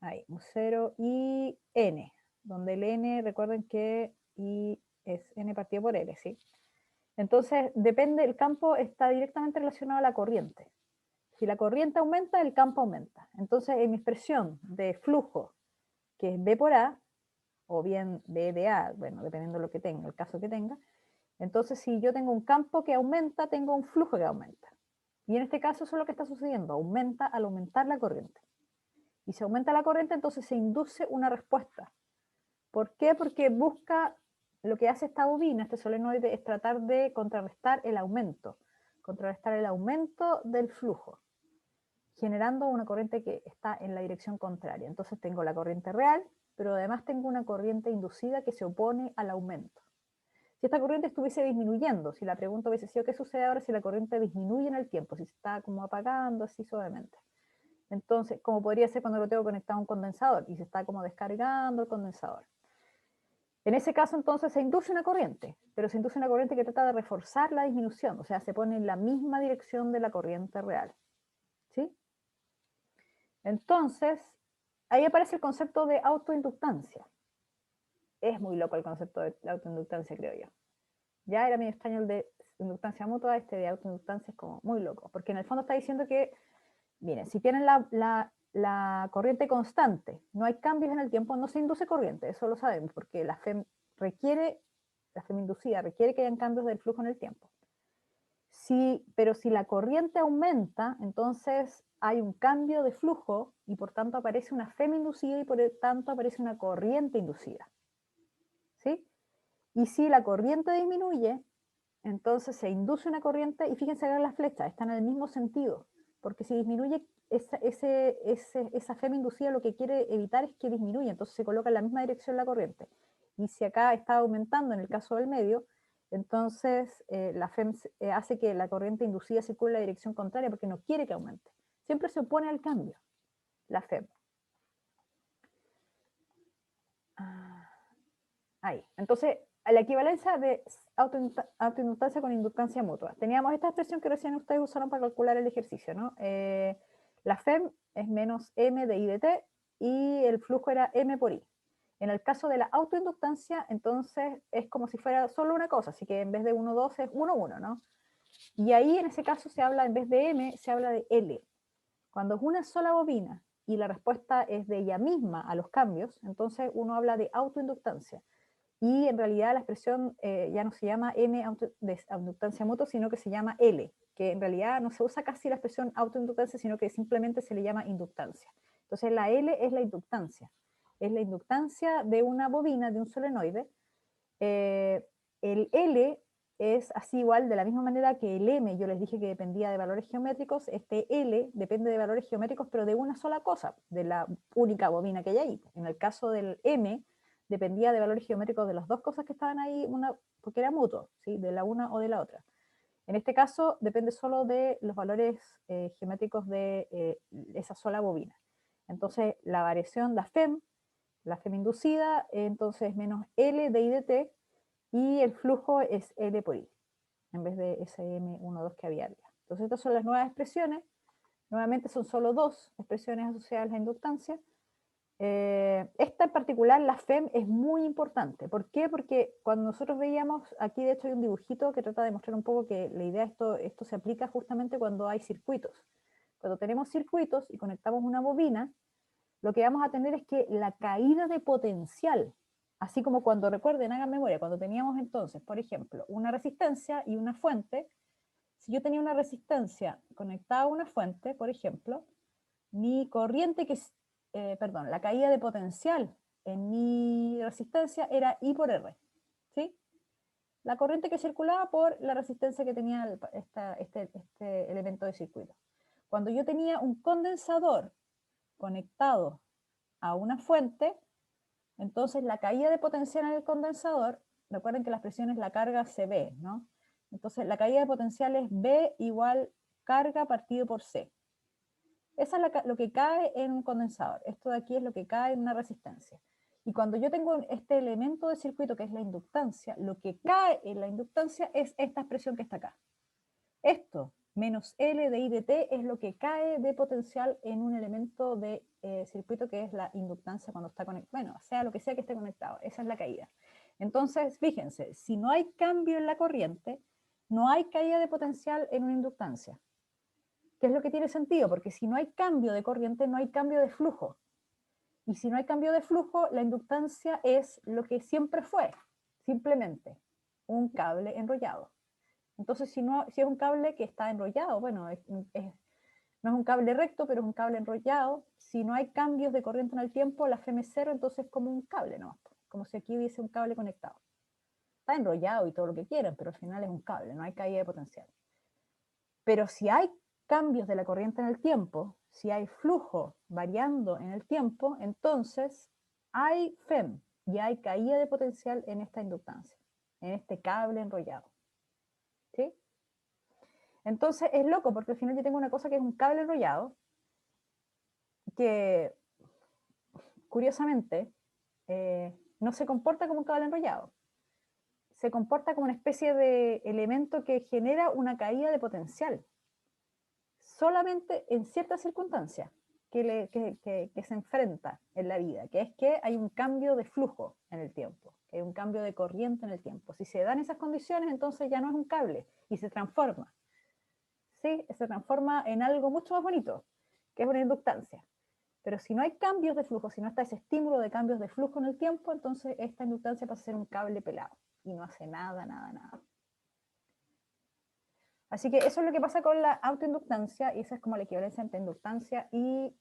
Ahí, mu0 y n, donde el n, recuerden que I es n partido por L, ¿sí? Entonces, depende, el campo está directamente relacionado a la corriente. Si la corriente aumenta, el campo aumenta. Entonces, en mi expresión de flujo, que es B por A, o bien B de A, bueno, dependiendo de lo que tenga, el caso que tenga, entonces si yo tengo un campo que aumenta, tengo un flujo que aumenta. Y en este caso eso es lo que está sucediendo, aumenta al aumentar la corriente. Y si aumenta la corriente, entonces se induce una respuesta. ¿Por qué? Porque busca, lo que hace esta bobina, este solenoide, es tratar de contrarrestar el aumento del flujo, generando una corriente que está en la dirección contraria. Entonces tengo la corriente real, pero además tengo una corriente inducida que se opone al aumento. Si esta corriente estuviese disminuyendo, si la pregunta hubiese sido, ¿qué sucede ahora si la corriente disminuye en el tiempo? Si se está como apagando así suavemente. Entonces, como podría ser cuando lo tengo conectado a un condensador y se está como descargando el condensador. En ese caso, entonces, se induce una corriente, pero se induce una corriente que trata de reforzar la disminución, o sea, se pone en la misma dirección de la corriente real. ¿Sí? Entonces, ahí aparece el concepto de autoinductancia. Es muy loco el concepto de autoinductancia, creo yo. Ya era medio extraño el de inductancia mutua, este de autoinductancia es como muy loco, porque en el fondo está diciendo que, miren, si tienen la corriente constante, no hay cambios en el tiempo, no se induce corriente, eso lo sabemos, porque la FEM inducida requiere que hayan cambios del flujo en el tiempo. Pero si la corriente aumenta, entonces hay un cambio de flujo y por tanto aparece una FEM inducida y por tanto aparece una corriente inducida. ¿Sí? Y si la corriente disminuye, entonces se induce una corriente, y fíjense acá las flechas, están en el mismo sentido, porque si disminuye esa FEM inducida, lo que quiere evitar es que disminuya, entonces se coloca en la misma dirección la corriente. Y si acá está aumentando en el caso del medio, entonces la FEM hace que la corriente inducida circule en la dirección contraria porque no quiere que aumente. Siempre se opone al cambio, la FEM. Ahí. Entonces, la equivalencia de autoinductancia con inductancia mutua. Teníamos esta expresión que recién ustedes usaron para calcular el ejercicio, ¿no? La FEM es menos m de I de t y el flujo era m por I. En el caso de la autoinductancia, entonces es como si fuera solo una cosa, así que en vez de 1, 2 es 1, 1, ¿no? Y ahí en ese caso se habla, en vez de m, se habla de L. Cuando es una sola bobina y la respuesta es de ella misma a los cambios, entonces uno habla de autoinductancia. Y en realidad la expresión ya no se llama M de autoinductancia mutua, sino que se llama L, que en realidad no se usa casi la expresión autoinductancia, sino que simplemente se le llama inductancia. Entonces la L es la inductancia. Es la inductancia de una bobina, de un solenoide. El L es así igual, de la misma manera que el M, yo les dije que dependía de valores geométricos, este L depende de valores geométricos, pero de una sola cosa, de la única bobina que hay ahí. En el caso del M, dependía de valores geométricos de las dos cosas que estaban ahí, porque era mutuo, ¿sí? De la una o de la otra. En este caso, depende solo de los valores geométricos de esa sola bobina. Entonces, la variación, la FEM inducida, entonces menos L de I de T, y el flujo es L por I, en vez de ese M12 que había arriba. Entonces estas son las nuevas expresiones. Nuevamente son solo dos expresiones asociadas a la inductancia. Esta en particular, la FEM, es muy importante. ¿Por qué? Porque cuando nosotros veíamos, aquí de hecho hay un dibujito que trata de mostrar un poco que la idea de esto se aplica justamente cuando hay circuitos. Cuando tenemos circuitos y conectamos una bobina, lo que vamos a tener es que la caída de potencial, así como cuando, recuerden, hagan memoria, cuando teníamos entonces, por ejemplo, una resistencia y una fuente, si yo tenía una resistencia conectada a una fuente, por ejemplo, mi corriente la caída de potencial en mi resistencia era I por R, ¿sí? La corriente que circulaba por la resistencia que tenía este elemento de circuito. Cuando yo tenía un condensador conectado a una fuente, entonces la caída de potencial en el condensador, recuerden que la expresión es la carga CB, ¿no? Entonces la caída de potencial es B igual carga partido por C. Esa es lo que cae en un condensador. Esto de aquí es lo que cae en una resistencia. Y cuando yo tengo este elemento de circuito que es la inductancia, lo que cae en la inductancia es esta expresión que está acá. Esto, menos L de I de T, es lo que cae de potencial en un elemento de circuito que es la inductancia cuando está conectado. Bueno, sea lo que sea que esté conectado, esa es la caída. Entonces, fíjense, si no hay cambio en la corriente, no hay caída de potencial en una inductancia. ¿Qué es lo que tiene sentido? Porque si no hay cambio de corriente, no hay cambio de flujo. Y si no hay cambio de flujo, la inductancia es lo que siempre fue, simplemente un cable enrollado. Entonces, si es un cable que está enrollado, bueno, no es un cable recto, pero es un cable enrollado. Si no hay cambios de corriente en el tiempo, la FEM es cero, entonces es como un cable, ¿no? Como si aquí hubiese un cable conectado. Está enrollado y todo lo que quieran, pero al final es un cable, no hay caída de potencial. Pero si hay cambios de la corriente en el tiempo, si hay flujo variando en el tiempo, entonces hay FEM y hay caída de potencial en esta inductancia, en este cable enrollado. ¿Sí? Entonces es loco porque al final yo tengo una cosa que es un cable enrollado que curiosamente no se comporta como un cable enrollado. Se comporta como una especie de elemento que genera una caída de potencial. Solamente en ciertas circunstancias que se enfrenta en la vida, que es que hay un cambio de flujo en el tiempo, que hay un cambio de corriente en el tiempo. Si se dan esas condiciones, entonces ya no es un cable y se transforma. ¿Sí? Se transforma en algo mucho más bonito, que es una inductancia. Pero si no hay cambios de flujo, si no está ese estímulo de cambios de flujo en el tiempo, entonces esta inductancia pasa a ser un cable pelado y no hace nada, nada, nada. Así que eso es lo que pasa con la autoinductancia y esa es como la equivalencia entre inductancia y,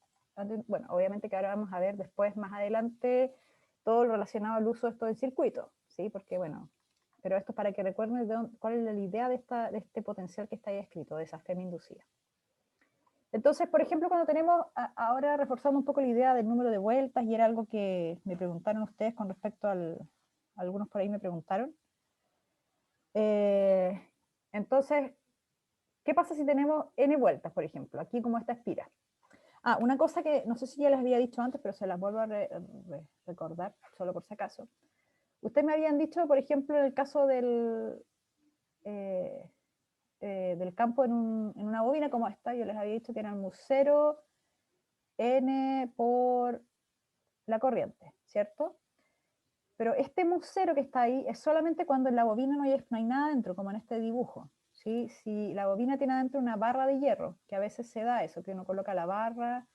bueno, obviamente que ahora vamos a ver después, más adelante, todo lo relacionado al uso de esto del circuito, ¿sí? Porque, bueno, pero esto es para que recuerden cuál es la idea de este potencial que está ahí escrito, de esa FEM inducida. Entonces, por ejemplo, cuando tenemos, ahora reforzando un poco la idea del número de vueltas, y era algo que me preguntaron ustedes con respecto algunos por ahí me preguntaron. Entonces, ¿qué pasa si tenemos n vueltas, por ejemplo? Aquí como esta espira. Una cosa que no sé si ya les había dicho antes, pero se las vuelvo a recordar, solo por si acaso. Ustedes me habían dicho, por ejemplo, en el caso del campo en una bobina como esta, yo les había dicho que eran mu0 n por la corriente, ¿cierto? Pero este mu0 que está ahí es solamente cuando en la bobina no hay nada dentro, como en este dibujo, ¿sí? Si la bobina tiene adentro una barra de hierro, que a veces se da eso, que uno coloca la barra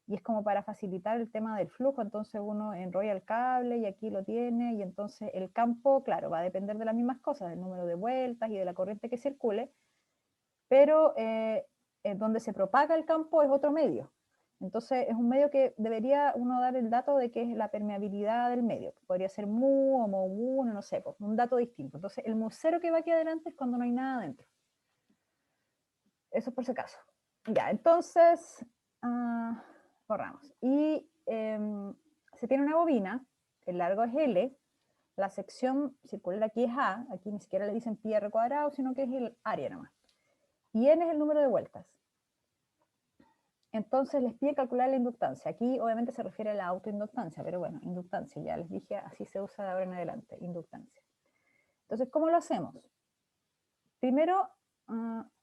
y es como para facilitar el tema del flujo, entonces uno enrolla el cable y aquí lo tiene, y entonces el campo, claro, va a depender de las mismas cosas, del número de vueltas y de la corriente que circule, pero donde se propaga el campo es otro medio. Entonces es un medio que debería uno dar el dato de que es la permeabilidad del medio, que podría ser mu o mu1, no sé, pues, un dato distinto. Entonces el mu0 que va aquí adelante es cuando no hay nada adentro. Eso es por si acaso. Ya, entonces, borramos. Y se tiene una bobina, el largo es L, la sección circular aquí es A, aquí ni siquiera le dicen pi r cuadrado, sino que es el área nomás. Y N es el número de vueltas. Entonces les pide calcular la inductancia. Aquí obviamente se refiere a la autoinductancia, pero bueno, inductancia, ya les dije, así se usa de ahora en adelante, inductancia. Entonces, ¿cómo lo hacemos? Primero,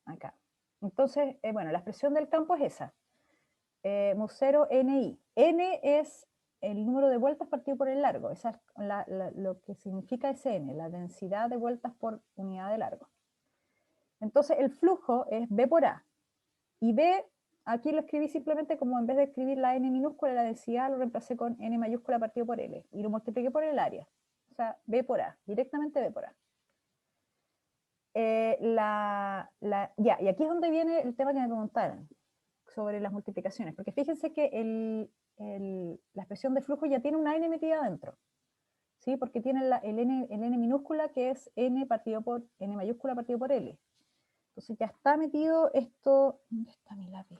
acá. Entonces, bueno, la expresión del campo es esa. Mu0 NI. N es el número de vueltas partido por el largo. Esa es lo que significa ese N, la densidad de vueltas por unidad de largo. Entonces, el flujo es B por A. Y B, aquí lo escribí simplemente como en vez de escribir la N minúscula, la densidad lo reemplacé con N mayúscula partido por L. Y lo multipliqué por el área. O sea, B por A, directamente B por A. Ya, y aquí es donde viene el tema que me preguntaron sobre las multiplicaciones, porque fíjense que la expresión de flujo ya tiene una N metida adentro, ¿sí? Porque tiene el N minúscula que es N mayúscula partido por L. Entonces ya está metido esto. ¿Dónde está mi lápiz?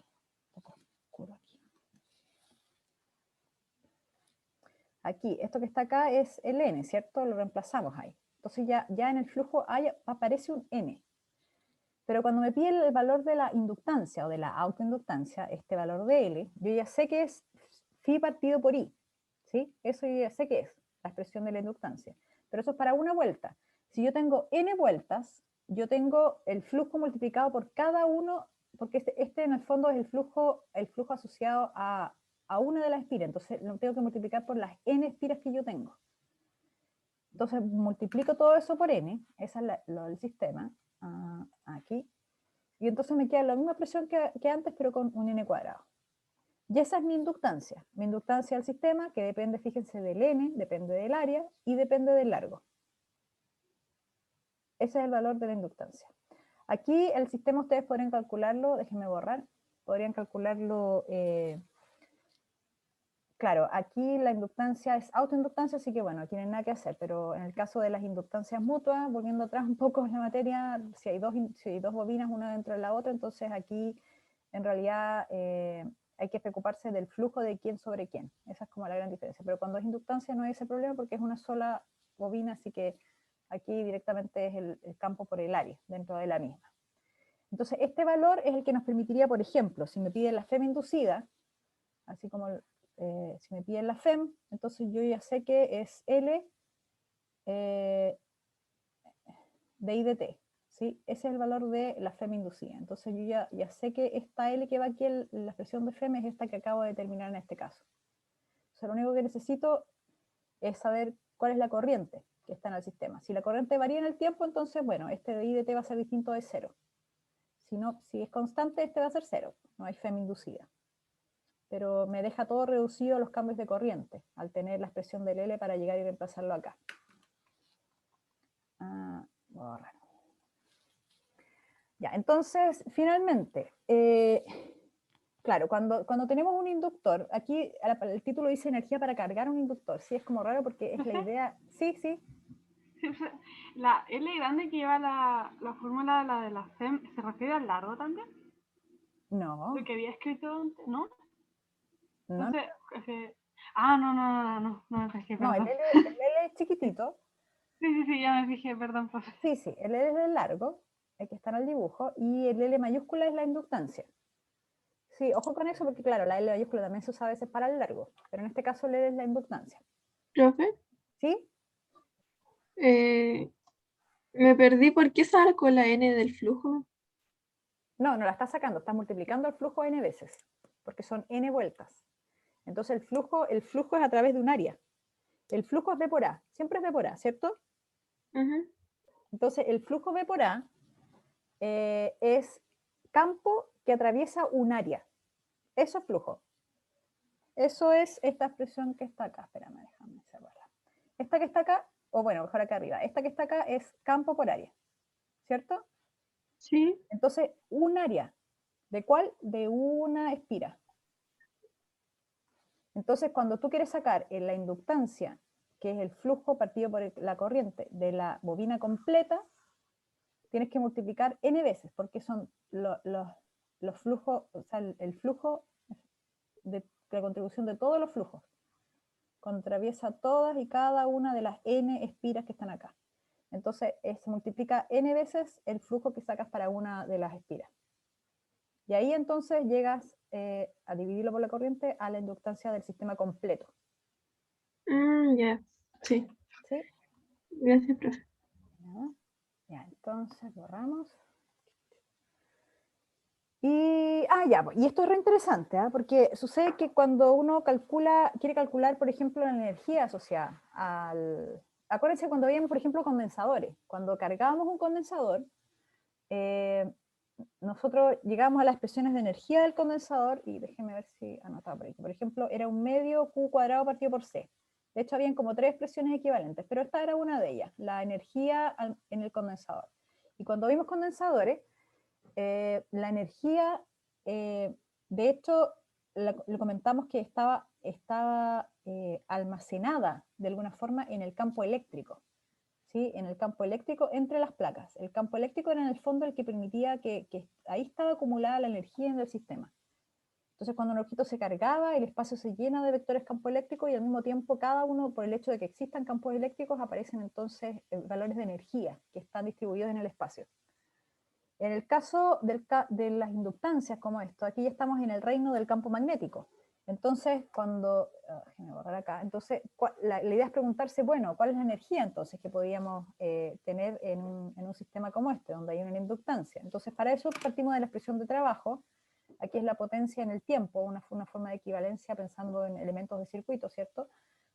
Está todo oscuro aquí. Aquí, esto que está acá es el N, ¿cierto? Lo reemplazamos ahí. Entonces ya en el flujo aparece un N. Pero cuando me pide el valor de la inductancia o de la autoinductancia, este valor de L, yo ya sé que es phi partido por I. ¿Sí? Eso yo ya sé que es la expresión de la inductancia. Pero eso es para una vuelta. Si yo tengo N vueltas, yo tengo el flujo multiplicado por cada uno, porque este en el fondo es el flujo asociado a una de las espiras. Entonces lo tengo que multiplicar por las N espiras que yo tengo. Entonces multiplico todo eso por N, esa es lo del sistema, aquí, y entonces me queda la misma presión que antes, pero con un N cuadrado. Y esa es mi inductancia del sistema, que depende, fíjense, del N, depende del área, y depende del largo. Ese es el valor de la inductancia. Aquí el sistema ustedes podrían calcularlo, déjenme borrar, podrían calcularlo... Claro, aquí la inductancia es autoinductancia, así que bueno, aquí no hay nada que hacer, pero en el caso de las inductancias mutuas, volviendo atrás un poco en la materia, si hay dos bobinas una dentro de la otra, entonces aquí en realidad hay que preocuparse del flujo de quién sobre quién. Esa es como la gran diferencia. Pero cuando es inductancia no hay ese problema porque es una sola bobina, así que aquí directamente es el campo por el área dentro de la misma. Entonces este valor es el que nos permitiría, por ejemplo, si me piden la FEM inducida, así como... si me piden la FEM, entonces yo ya sé que es L de I de T, ¿sí? Ese es el valor de la FEM inducida. Entonces yo ya sé que esta L que va aquí en la expresión de FEM es esta que acabo de determinar en este caso. O sea, lo único que necesito es saber cuál es la corriente que está en el sistema. Si la corriente varía en el tiempo, entonces, bueno, este de I de T va a ser distinto de 0. Si es constante, este va a ser 0. No hay FEM inducida. Pero me deja todo reducido a los cambios de corriente, al tener la expresión del L para llegar y reemplazarlo acá. Borrar. Ya, entonces, finalmente, claro, cuando tenemos un inductor, aquí el título dice energía para cargar un inductor, sí, es como raro porque es la idea, sí. La L grande que lleva la fórmula, la de la FEM, ¿se refiere al largo también? No. Lo que había escrito antes, ¿no? No, Entonces, no me fijé, no, el perdón. L es chiquitito. Sí, ya me fijé, perdón. Sí, el L es el largo, el que está en el dibujo, y el L mayúscula es la inductancia. Sí, ojo con eso porque claro, la L mayúscula también se usa a veces para el largo, pero en este caso el L es la inductancia. Profe, ¿Sí? me perdí. ¿Por qué saco la N del flujo? No la estás sacando, estás multiplicando el flujo n veces, porque son n vueltas. Entonces el flujo es a través de un área. El flujo es V por A, siempre es V por A, ¿cierto? Ujú. Entonces el flujo V por A es campo que atraviesa un área. Eso es flujo. Eso es esta expresión que está acá. Espérame, déjame cerrarla. Esta que está acá, o bueno, mejor acá arriba. Esta que está acá es campo por área, ¿cierto? Sí. Entonces, un área. ¿De cuál? De una espira. Entonces, cuando tú quieres sacar la inductancia, que es el flujo partido por la corriente de la bobina completa, tienes que multiplicar n veces, porque son los flujos, o sea, el flujo de la contribución de todos los flujos. Atraviesa todas y cada una de las n espiras que están acá. Entonces, se multiplica n veces el flujo que sacas para una de las espiras. Y ahí entonces llegas a dividirlo por la corriente a la inductancia del sistema completo. Ya. Sí. ¿Sí? Gracias, profe. Ya, entonces borramos. Y, y esto es re interesante, porque sucede que cuando uno quiere calcular, por ejemplo, la energía asociada al... Acuérdense cuando veíamos, por ejemplo, condensadores. Cuando cargábamos un condensador, nosotros llegamos a las expresiones de energía del condensador, y déjenme ver si anotaba por aquí. Por ejemplo, era un medio Q cuadrado partido por C. De hecho, habían como 3 expresiones equivalentes, pero esta era una de ellas, la energía en el condensador. Y cuando vimos condensadores, la energía, de hecho, lo comentamos que estaba almacenada de alguna forma en el campo eléctrico, ¿sí? En el campo eléctrico entre las placas. El campo eléctrico era en el fondo el que permitía que ahí estaba acumulada la energía en el sistema. Entonces, cuando un objeto se cargaba, el espacio se llena de vectores campo eléctrico y al mismo tiempo cada uno, por el hecho de que existan campos eléctricos, aparecen entonces valores de energía que están distribuidos en el espacio. En el caso de las inductancias como esto, aquí ya estamos en el reino del campo magnético. Entonces, déjenme borrar acá. Entonces, la idea es preguntarse, bueno, ¿cuál es la energía entonces que podríamos tener en un sistema como este, donde hay una inductancia? Entonces, para eso partimos de la expresión de trabajo. Aquí es la potencia en el tiempo, una forma de equivalencia pensando en elementos de circuito, ¿cierto?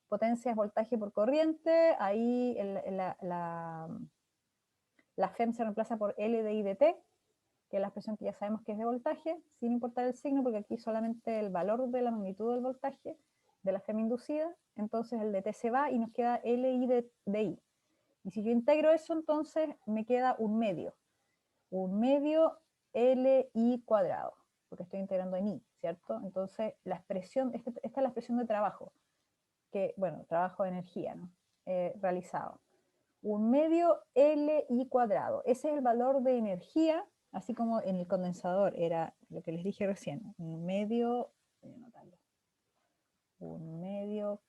Potencia es voltaje por corriente, ahí la FEM se reemplaza por L de I de T, que es la expresión que ya sabemos que es de voltaje, sin importar el signo, porque aquí solamente el valor de la magnitud del voltaje de la FEM inducida, entonces el de T se va y nos queda LI de I. Y si yo integro eso, entonces me queda un medio LI cuadrado, porque estoy integrando en I, ¿cierto? Entonces la expresión, esta es la expresión de trabajo, que, bueno, trabajo de energía, ¿no? Realizado. Un medio LI cuadrado. Ese es el valor de energía, así como en el condensador era lo que les dije recién. Un medio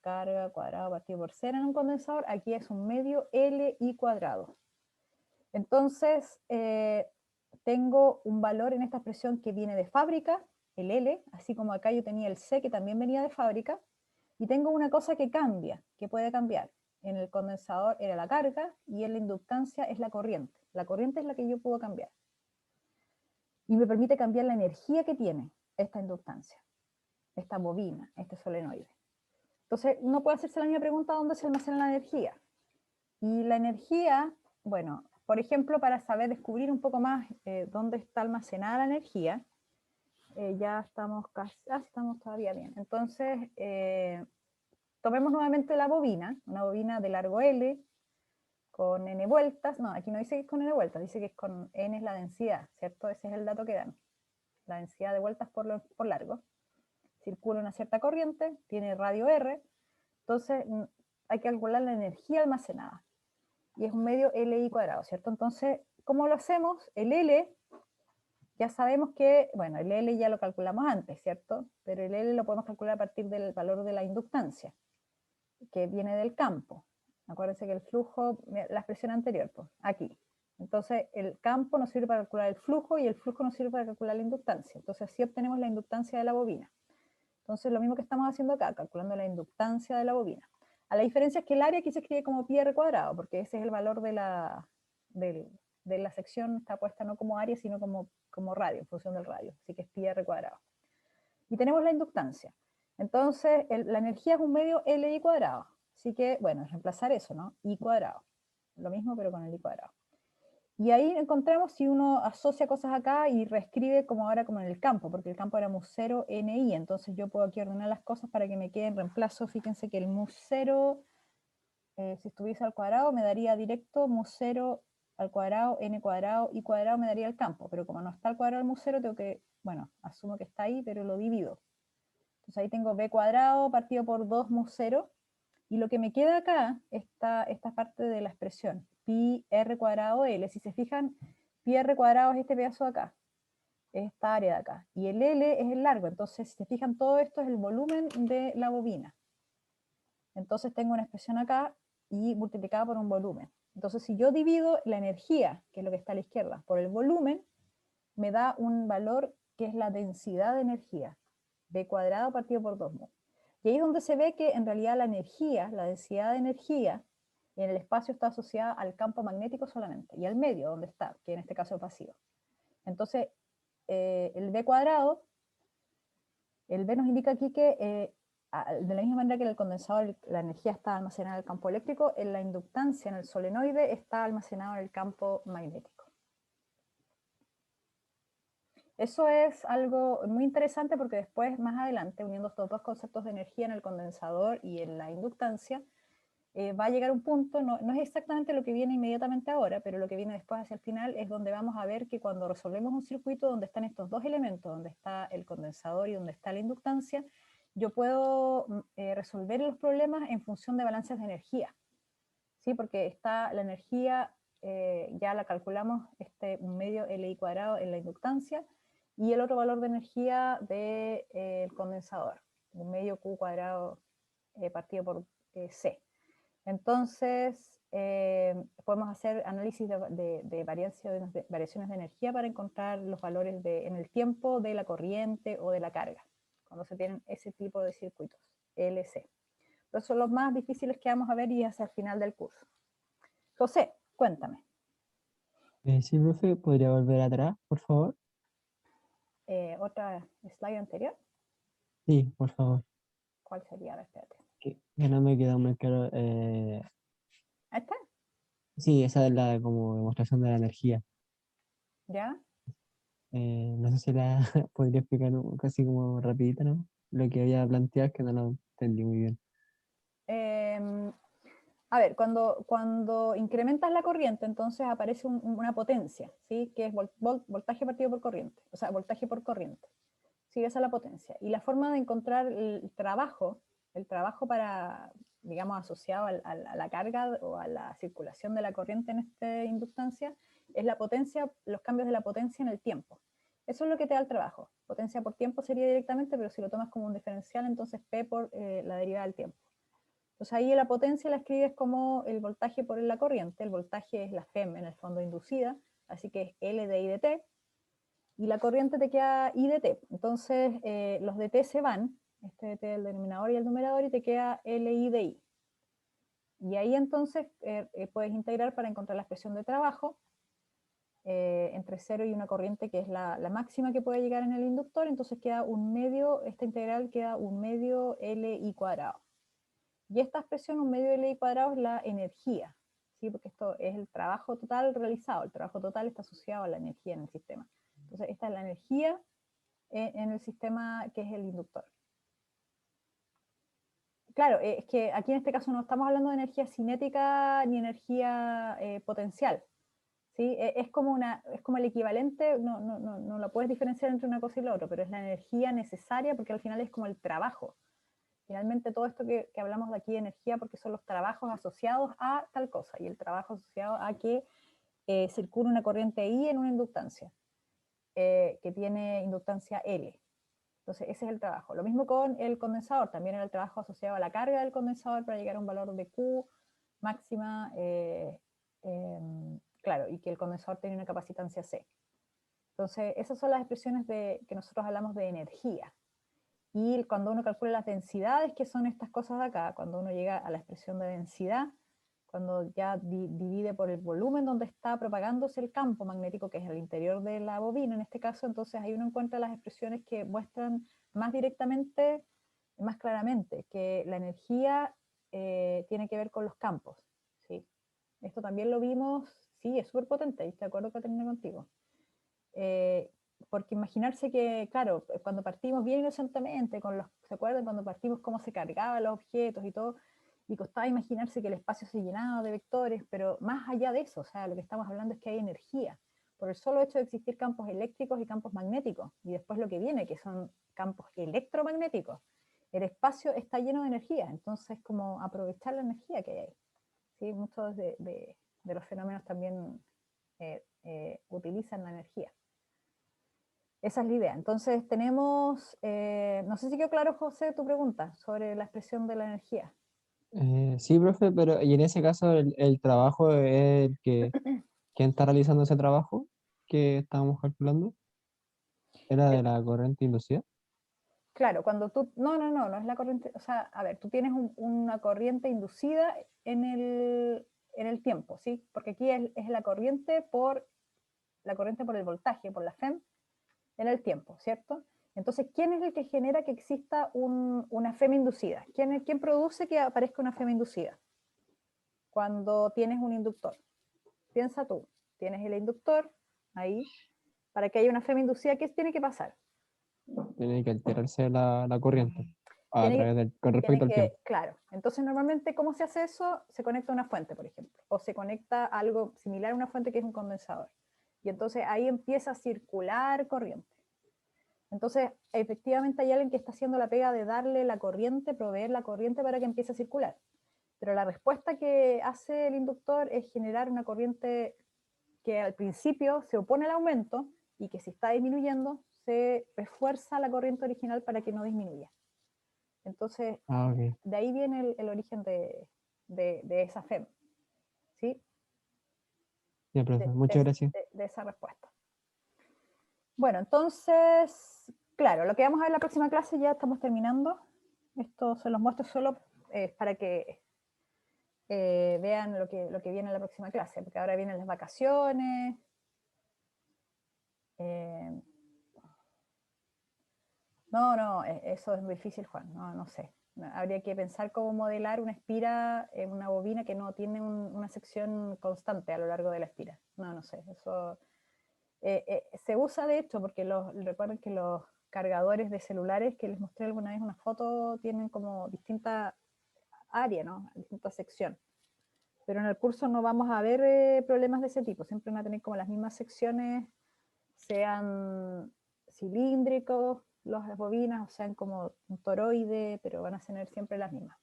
carga cuadrado partido por 0 en un condensador. Aquí es un medio LI cuadrado. Entonces, tengo un valor en esta expresión que viene de fábrica, el L, así como acá yo tenía el C que también venía de fábrica, y tengo una cosa que cambia, que puede cambiar. En el condensador era la carga y en la inductancia es la corriente. La corriente es la que yo puedo cambiar. Y me permite cambiar la energía que tiene esta inductancia, esta bobina, este solenoide. Entonces, uno puede hacerse la misma pregunta, ¿dónde se almacena la energía? Y la energía, bueno, por ejemplo, para saber descubrir un poco más dónde está almacenada la energía, ya estamos casi, estamos todavía bien. Entonces, tomemos nuevamente la bobina, una bobina de largo L, con n vueltas. No, aquí no dice que es con n vueltas, dice que es con n es la densidad, ¿cierto? Ese es el dato que dan. La densidad de vueltas por largo. Circula una cierta corriente, tiene radio R, entonces hay que calcular la energía almacenada. Y es un medio LI cuadrado, ¿cierto? Entonces, ¿cómo lo hacemos? El L, ya sabemos que, bueno, el L ya lo calculamos antes, ¿cierto? Pero el L lo podemos calcular a partir del valor de la inductancia, que viene del campo. Acuérdense que el flujo, la expresión anterior, pues, aquí. Entonces, el campo nos sirve para calcular el flujo y el flujo nos sirve para calcular la inductancia. Entonces, así obtenemos la inductancia de la bobina. Entonces, lo mismo que estamos haciendo acá, calculando la inductancia de la bobina. A la diferencia es que el área aquí se escribe como pi r cuadrado, porque ese es el valor de la sección, está puesta no como área, sino como radio, en función del radio. Así que es pi r cuadrado. Y tenemos la inductancia. Entonces, la energía es un medio LI cuadrado. Así que, bueno, reemplazar eso, ¿no? I cuadrado. Lo mismo, pero con el I cuadrado. Y ahí encontramos si uno asocia cosas acá y reescribe como ahora como en el campo, porque el campo era mu0 ni, entonces yo puedo aquí ordenar las cosas para que me quede en reemplazo. Fíjense que el mu0, si estuviese al cuadrado, me daría directo mu0 al cuadrado, n cuadrado, y cuadrado me daría el campo, pero como no está al cuadrado el mu0, tengo que, bueno, asumo que está ahí, pero lo divido. Entonces ahí tengo b cuadrado partido por 2 mu0, y lo que me queda acá, esta parte de la expresión, pi r cuadrado L. Si se fijan, pi r cuadrado es este pedazo de acá, esta área de acá, y el L es el largo. Entonces, si se fijan, todo esto es el volumen de la bobina. Entonces tengo una expresión acá y multiplicada por un volumen. Entonces, si yo divido la energía, que es lo que está a la izquierda, por el volumen, me da un valor que es la densidad de energía, b cuadrado partido por 2mu. Y ahí es donde se ve que en realidad la energía, la densidad de energía, en el espacio está asociada al campo magnético solamente, y al medio donde está, que en este caso es vacío. Entonces, el b cuadrado, el b nos indica aquí que de la misma manera que en el condensador la energía está almacenada en el campo eléctrico, en la inductancia, en el solenoide, está almacenado en el campo magnético. Eso es algo muy interesante porque después, más adelante, uniendo estos dos conceptos de energía en el condensador y en la inductancia, va a llegar un punto, no es exactamente lo que viene inmediatamente ahora, pero lo que viene después hacia el final es donde vamos a ver que cuando resolvemos un circuito donde están estos dos elementos, donde está el condensador y donde está la inductancia, yo puedo resolver los problemas en función de balances de energía, ¿sí? Porque está la energía, ya la calculamos, un medio Li cuadrado en la inductancia, y el otro valor de energía del condensador, un medio Q cuadrado partido por C. Entonces, podemos hacer análisis de variaciones de energía para encontrar los valores en el tiempo de la corriente o de la carga, cuando se tienen ese tipo de circuitos, LC. Pero son los más difíciles que vamos a ver y hacia el final del curso. José, cuéntame. Sí, profe, ¿podría volver atrás, por favor? ¿Otra slide anterior? Sí, por favor. ¿Cuál sería? A ver, espérate. Que no me quedó muy claro. ¿Ahí está? Sí, esa es la como demostración de la energía. ¿Ya? No sé si la podría explicar casi como rapidito, ¿no? Lo que había planteado es que no lo entendí muy bien. A ver, cuando incrementas la corriente, entonces aparece una potencia, ¿sí? Que es voltaje partido por corriente, o sea, voltaje por corriente. Sí, esa es la potencia. Y la forma de encontrar el trabajo para, digamos, asociado a la carga o a la circulación de la corriente en esta inductancia, es la potencia, los cambios de la potencia en el tiempo. Eso es lo que te da el trabajo. Potencia por tiempo sería directamente, pero si lo tomas como un diferencial, entonces P por la derivada del tiempo. Entonces ahí la potencia la escribes como el voltaje por la corriente. El voltaje es la FEM en el fondo inducida, así que es L de I de T, y la corriente te queda I de T. Entonces los de T se van, este de T el denominador y el numerador, y te queda LI de I. Y ahí entonces puedes integrar para encontrar la expresión de trabajo entre 0 y una corriente que es la máxima que puede llegar en el inductor. Entonces queda un medio, esta integral queda un medio LI cuadrado. Y esta expresión, un medio Li cuadrado, es la energía, ¿sí? Porque esto es el trabajo total realizado. El trabajo total está asociado a la energía en el sistema. Entonces, esta es la energía en el sistema que es el inductor. Claro, es que aquí en este caso no estamos hablando de energía cinética ni energía potencial, ¿sí? Es como el equivalente, no lo puedes diferenciar entre una cosa y la otra, pero es la energía necesaria porque al final es como el trabajo. Finalmente todo esto que hablamos de aquí de energía, porque son los trabajos asociados a tal cosa, y el trabajo asociado a que circula una corriente I en una inductancia, que tiene inductancia L. Entonces ese es el trabajo. Lo mismo con el condensador, también era el trabajo asociado a la carga del condensador para llegar a un valor de Q máxima, claro, y que el condensador tiene una capacitancia C. Entonces esas son las expresiones que nosotros hablamos de energía. Y cuando uno calcula las densidades, que son estas cosas de acá, cuando uno llega a la expresión de densidad, cuando ya divide por el volumen donde está propagándose el campo magnético, que es el interior de la bobina en este caso, entonces ahí uno encuentra las expresiones que muestran más directamente, más claramente, que la energía tiene que ver con los campos, ¿sí? Esto también lo vimos, Sí, es súper potente, y estoy de acuerdo, Caterina, contigo. Porque imaginarse que, claro, cuando partimos bien inocentemente, ¿se acuerdan? Cuando partimos cómo se cargaban los objetos y todo, y costaba imaginarse que el espacio se llenaba de vectores, pero más allá de eso, o sea, lo que estamos hablando es que hay energía, por el solo hecho de existir campos eléctricos y campos magnéticos, y después lo que viene, que son campos electromagnéticos. El espacio está lleno de energía, entonces como aprovechar la energía que hay ahí. ¿Sí? Muchos de los fenómenos también utilizan la energía. Esa es la idea. Entonces tenemos, no sé si quedó claro, José, tu pregunta sobre la expresión de la energía. Sí, profe, pero y en ese caso el trabajo es el que, ¿quién está realizando ese trabajo que estábamos calculando? ¿Era de la corriente inducida? Claro, cuando tú, no es la corriente, o sea, a ver, tú tienes una corriente inducida en el tiempo, ¿sí? Porque aquí es la corriente por el voltaje, por la FEM, en el tiempo, ¿cierto? Entonces, ¿quién es el que genera que exista una FEM inducida? ¿Quién produce que aparezca una FEM inducida? Cuando tienes un inductor. Piensa tú, tienes el inductor ahí, para que haya una FEM inducida, ¿qué tiene que pasar? Tiene que alterarse la corriente con Tiene respecto al tiempo. que, claro. Entonces, normalmente, ¿cómo se hace eso? Se conecta a una fuente, por ejemplo, o se conecta a algo similar a una fuente que es un condensador. Y entonces ahí empieza a circular corriente. Entonces, efectivamente hay alguien que está haciendo la pega de darle la corriente, proveer la corriente para que empiece a circular. Pero la respuesta que hace el inductor es generar una corriente que al principio se opone al aumento y que si está disminuyendo, se refuerza la corriente original para que no disminuya. Entonces, Ah, ok. de ahí viene el origen de esa FEM, ¿sí? Ya, profe, muchas gracias. De esa respuesta. Bueno, entonces, claro, lo que vamos a ver en la próxima clase, ya estamos terminando. Esto se los muestro solo para que vean lo que viene en la próxima clase, porque ahora vienen las vacaciones. No, eso es muy difícil, Juan, no sé. Habría que pensar cómo modelar una espira en una bobina que no tiene una sección constante a lo largo de la espira. No sé, eso se usa de hecho, porque recuerden que los cargadores de celulares que les mostré alguna vez una foto tienen como distinta área, ¿no? Distinta sección. Pero en el curso no vamos a ver problemas de ese tipo, siempre van a tener como las mismas secciones, sean cilíndricos las bobinas, o sean como un toroide, pero van a tener siempre las mismas.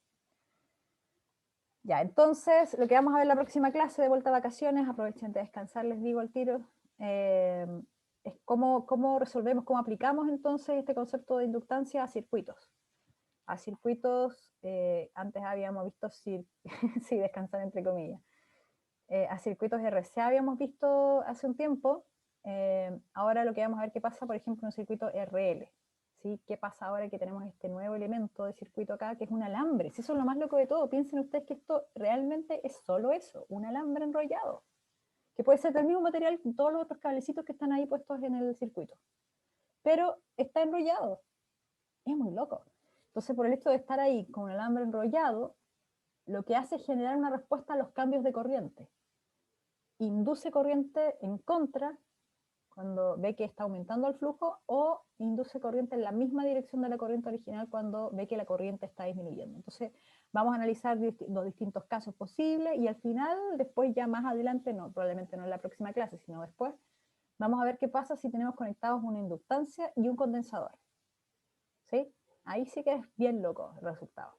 Ya, entonces, lo que vamos a ver en la próxima clase de vuelta a vacaciones, aprovechen de descansar, les digo al tiro, es cómo resolvemos, cómo aplicamos entonces este concepto de inductancia a circuitos. A circuitos, antes habíamos visto, sí, descansar entre comillas, a circuitos RCA habíamos visto hace un tiempo, ahora lo que vamos a ver qué pasa, por ejemplo, en un circuito RL. ¿Sí? ¿Qué pasa ahora que tenemos este nuevo elemento de circuito acá, que es un alambre? Si eso es lo más loco de todo, piensen ustedes que esto realmente es solo eso, un alambre enrollado, que puede ser del mismo material que todos los otros cablecitos que están ahí puestos en el circuito, pero está enrollado. Es muy loco. Entonces, por el hecho de estar ahí con un alambre enrollado, lo que hace es generar una respuesta a los cambios de corriente. Induce corriente en contra cuando ve que está aumentando el flujo, o induce corriente en la misma dirección de la corriente original cuando ve que la corriente está disminuyendo. Entonces vamos a analizar los distintos casos posibles, y al final, después ya más adelante, probablemente no en la próxima clase, sino después, vamos a ver qué pasa si tenemos conectados una inductancia y un condensador. ¿Sí? Ahí sí que es bien loco el resultado.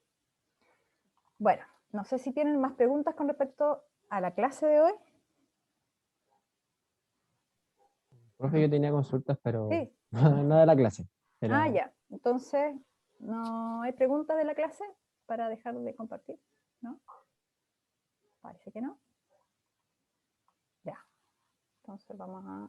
Bueno, no sé si tienen más preguntas con respecto a la clase de hoy. Profe, yo tenía consultas, pero Sí. no de la clase. Ah, ya. Entonces, ¿no hay preguntas de la clase para dejar de compartir? ¿No? Parece que no. Ya. Entonces vamos a